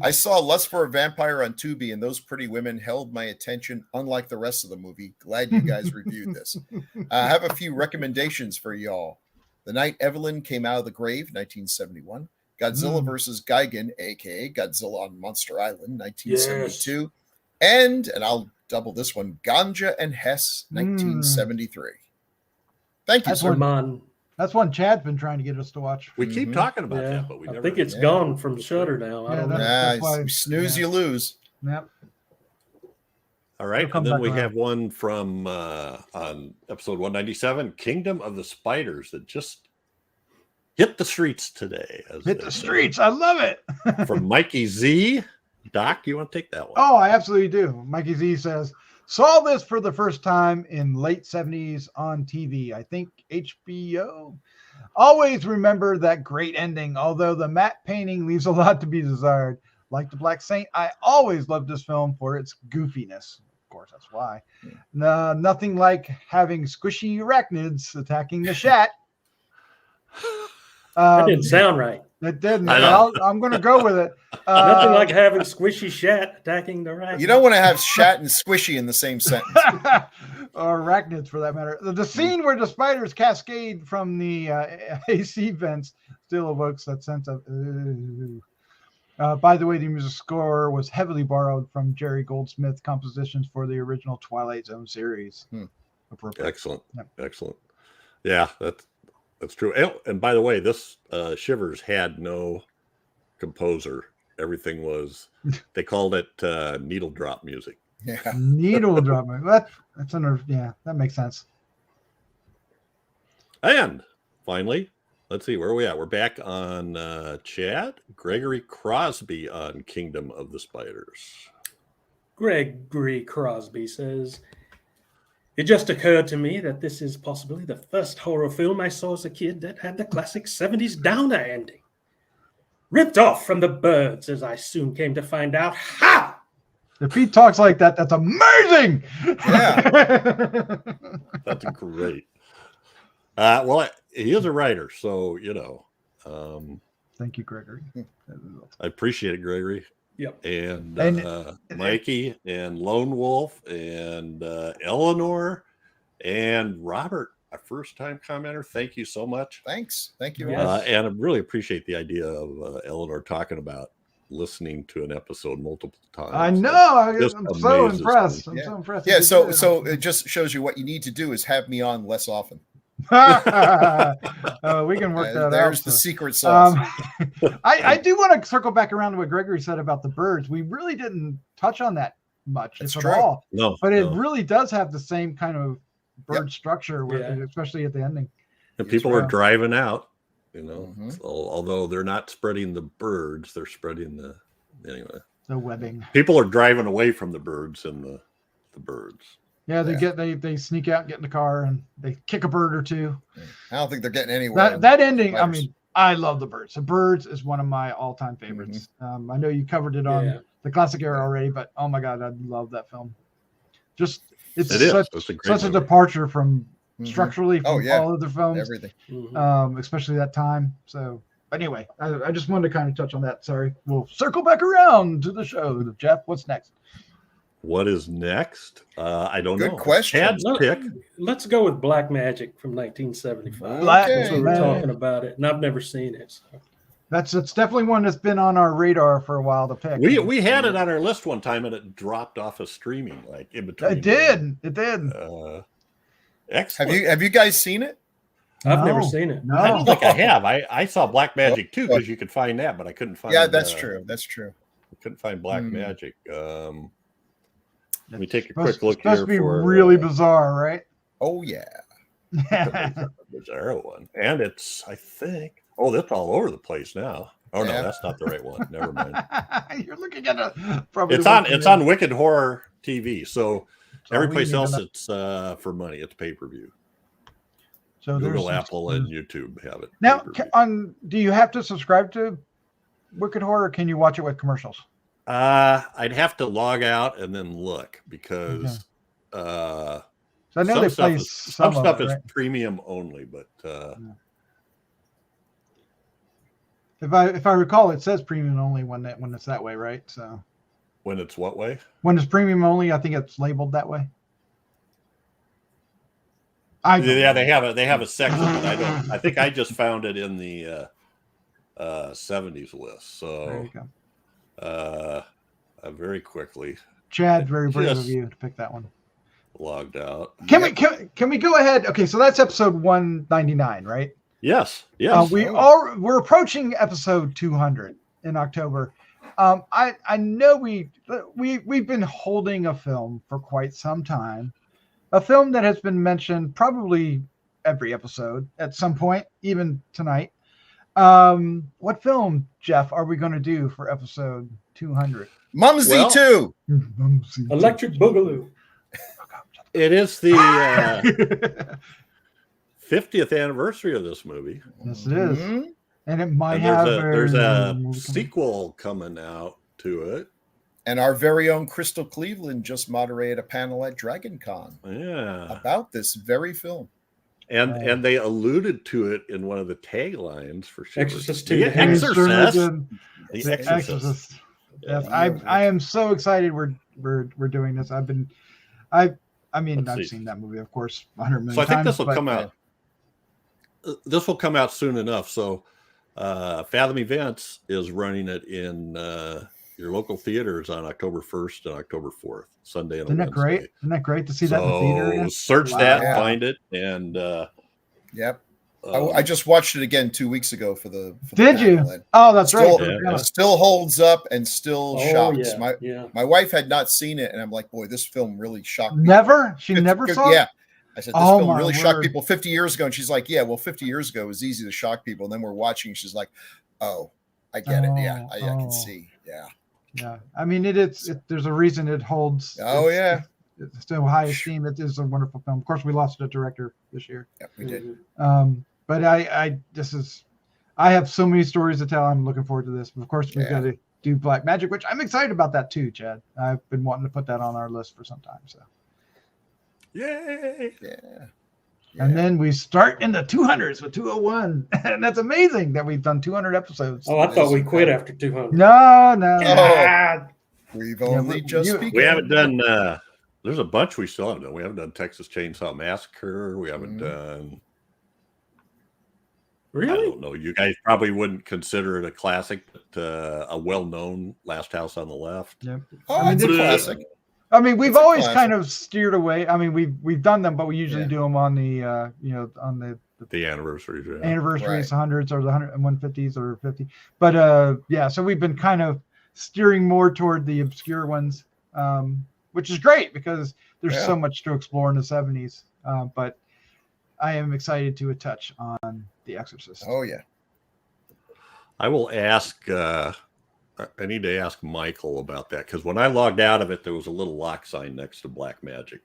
I saw Lust for a Vampire on Tubi, and those pretty women held my attention, unlike the rest of the movie. Glad you guys reviewed this. I have a few recommendations for y'all. The Night Evelyn Came Out of the Grave, 1971. Godzilla versus Gigan, a.k.a. Godzilla on Monster Island, 1972. Yes. And I'll double this one, Ganja and Hess, 1973. Thank you, sir. That's one Chad's been trying to get us to watch. We keep talking about that, but we never. I think it's gone from Shudder now. I don't know. That's why, you snooze, you lose. Yep. All right, and then we have one from on episode 197, Kingdom of the Spiders, that just hit the streets today. Hit the streets. I love it. From Mikey Z. Doc, you want to take that one? Oh, I absolutely do. Mikey Z says, saw this for the first time in late 70s on TV. I think HBO. Always remember that great ending, although the matte painting leaves a lot to be desired. Like The Black Saint, I always loved this film for its goofiness. Of course, that's why. Nothing like having squishy arachnids attacking the shat. That didn't sound right. It didn't. I know. I'm going to go with it. Nothing like having squishy shat attacking the right. You don't want to have shat and squishy in the same sentence. Or arachnids, for that matter. The scene where the spiders cascade from the AC vents still evokes that sense of. By the way, the music score was heavily borrowed from Jerry Goldsmith's compositions for the original Twilight Zone series. Excellent. Yep. Excellent. Yeah, that's true. And by the way, this Shivers had no composer. Everything was, they called it needle drop music. Yeah. Needle drop. That's under. Yeah, that makes sense. And finally, let's see, where are we at? We're back on chat. Gregory Crosby on Kingdom of the Spiders. Gregory Crosby says, it just occurred to me that this is possibly the first horror film I saw as a kid that had the classic 70s downer ending. Ripped off from the birds, as I soon came to find out. Ha! If he talks like that, that's amazing. Yeah. That's great. Well, he is a writer, so, Thank you, Gregory. I appreciate it, Gregory. Yep. And Mikey and Lone Wolf and Eleanor and Robert, a first-time commenter. Thank you so much. Thanks. Thank you. Yes. And I really appreciate the idea of Eleanor talking about listening to an episode multiple times. I know. I'm Just so amazes impressed. me. I'm so impressed. Yeah. So it just shows you what you need to do is have me on less often. We can work that out. There's the secret sauce. I do want to circle back around to what Gregory said about the birds. We really didn't touch on that much, That's if true. at all. No, But it no. really does have the same kind of bird structure, with Yeah. especially at the ending. And people are right. driving out, Mhm. so, although they're not spreading the birds, they're spreading anyway. The webbing. People are driving away from the birds and the birds. Yeah, Yeah. they sneak out, get in the car, and they kick a bird or two. I don't think they're getting anywhere. That ending, I spiders. mean, I love the birds. The birds is one of my all-time favorites. I know you covered it on Yeah. the classic era already, but oh my god, I love that film. Just it's It is. such, It's a great such a movie. departure from Mhm. structurally from Oh, yeah. all other films, Everything. Mhm. especially that time. So anyway, I just wanted to kind of touch on that. Sorry. We'll circle back around to the show. Jeff, what's next? What is next? I don't Good know. question. Chad's pick. Let's go with Black Magic from 1975. Black Since we were Magic. talking about it, and I've never seen it. So. It's definitely one that's been on our radar for a while to pick. We had it on our list one time and it dropped off of streaming, like in between. It did. It did. Excellent. Have you guys seen it? I've never No. seen it. I No. don't think I have. I saw Black Magic too because you could find that, but I couldn't find. Yeah, that's true. That's true. I couldn't find Black Hmm. Magic. Let me take a Supposed- quick look supposed here to be for really bizarre, right? Oh yeah. the Bizarro one, and it's I think. Oh, that's all over the place now. Oh no, Yeah. that's not the right one. Never mind. You're looking at a probably It's on Wicked Horror TV. So So every we place need to else, know. it's for money. It's pay per view. So Google, there's- Apple, and YouTube have it. Now, pay-per-view. do you have to subscribe to Wicked Horror? Or can you watch it with commercials? I'd have to log out and then look because So I know some they stuff play is, some some stuff of it, is right? premium only, but If I recall, it says premium only when it's that way, right? So when it's what way? when it's premium only, I think it's labeled that way. I don't Yeah, know. they have a section, but I don't. I think I just found it in the 70s list. There you So go. very quickly Chad, very brave of Just- you to pick that one. logged out. Can we go ahead? Okay, so that's episode 199, right? Yes, yes. We're approaching episode 200 in October. I know we've been holding a film for quite some time, a film that has been mentioned probably every episode at some point, even tonight. What film, Jeff, are we going to do for episode 200? Mumsy Well- 2. Electric Boogaloo. It is the 50th anniversary of this movie. Yes, it is, Mhm. and it might And have there's a movie coming. sequel coming out to it. And our very own Crystal Cleveland just moderated a panel at Dragon Con about this very film. And they alluded to it in one of the taglines for Shivers. Exorcist 2. The Exorcist. The Exorcist. Yes, I am so excited we're doing this. I've seen that movie, of course, 100 million times. So I think this will come out. This will come out soon enough. So Fathom Events is running it in your local theaters on October 1st and October 4th, Sunday and Isn't that Wednesday. great? Isn't that great to see that in the theater again? Search that, find it, and yep. I just watched it again 2 weeks ago for the Did you? Oh, that's still, right. Still holds up and still shocks. Yeah. My wife had not seen it, and I'm like, boy, this film really shocked me. Never? She never saw it? Yeah. I said, this film really shocked people 50 years ago. And she's like, yeah, well, 50 years ago it was easy to shock people. And then we're watching. She's like, oh, I get it. Yeah, I can see. Yeah. Yeah. I mean, there's a reason it holds. Oh, yeah. It's still high esteem. It is a wonderful film. Of course, we lost a director this year. Yeah, we did. But I have so many stories to tell. I'm looking forward to this. But of course, we've got to do Black Magic, which I'm excited about that too, Chad. I've been wanting to put that on our list for some time. So. Yay! Yeah. And then we start in the 200s with 201. And that's amazing that we've done 200 episodes. Oh, I thought we quit after 200. No. We've only begun. We haven't done, there's a bunch we still haven't done. We haven't done Texas Chainsaw Massacre. We haven't done. Really? I don't know. You guys probably wouldn't consider it a classic, but a well-known Last House on the Left. Yeah. Oh, it's a classic. I mean, we've always kind of steered away. I mean, we've done them, but we usually do them on the on the anniversaries, anniversaries, 100s or the 150s or 50. But so we've been kind of steering more toward the obscure ones, which is great because there's so much to explore in the 70s. But I am excited to touch on The Exorcist. Oh yeah. I will ask. I need to ask Michael about that because when I logged out of it, there was a little lock sign next to Black Magic.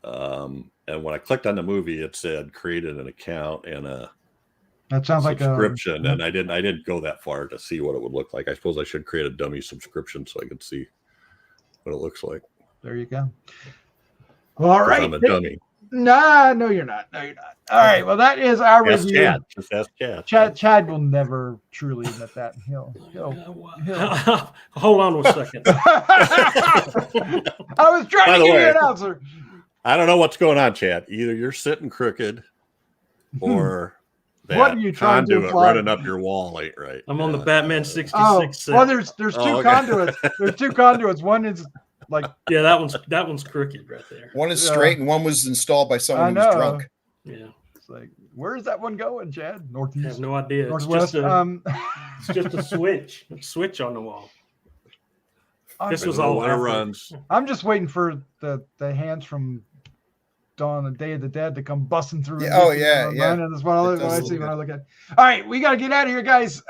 And when I clicked on the movie, it said created an account and a subscription. And I didn't go that far to see what it would look like. I suppose I should create a dummy subscription so I could see what it looks like. There you go. Well, all right. I'm a dummy. No, you're not. All right. Well, that is our review. Chad. Just ask Chad. Chad will never truly admit that. He'll. Hold on a second. I was trying to give you an answer. I don't know what's going on, Chad. Either you're sitting crooked or that conduit running up your wall ain't right. I'm on the Batman 66. Well, there's two conduits. There's two conduits. One is like that one's crooked right there. One is straight and one was installed by someone who was drunk. Yeah. It's like, where's that one going, Chad? Northeast. I have no idea. Northwest. It's just a switch. A switch on the wall. This was all it runs. I'm just waiting for the hands from Dawn of the Day of the Dead to come busting through. Yeah. And that's what I see when I look at it. All right, we got to get out of here, guys.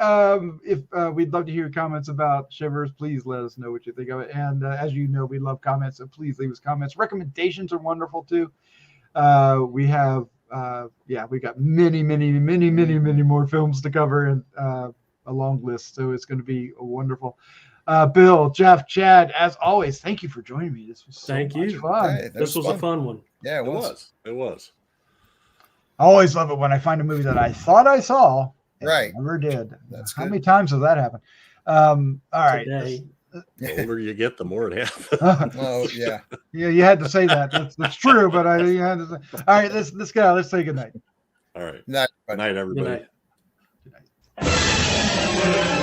If we'd love to hear your comments about Shivers, please let us know what you think of it. And as you know, we love comments, so please leave us comments. Recommendations are wonderful too. We have we got many more films to cover and a long list, so it's going to be wonderful. Bill, Jeff, Chad, as always, thank you for joining me. This was so much fun. Hey, this was a fun one. Yeah, it was. I always love it when I find a movie that I thought I saw, right? Never did. That's how good. many times has that happened? All right. The older you get, the more it happens. Oh yeah. Yeah, you had to say that. That's true, but you had to say. All right, let's get out. Let's say goodnight. All right. Good night, everybody. Good night.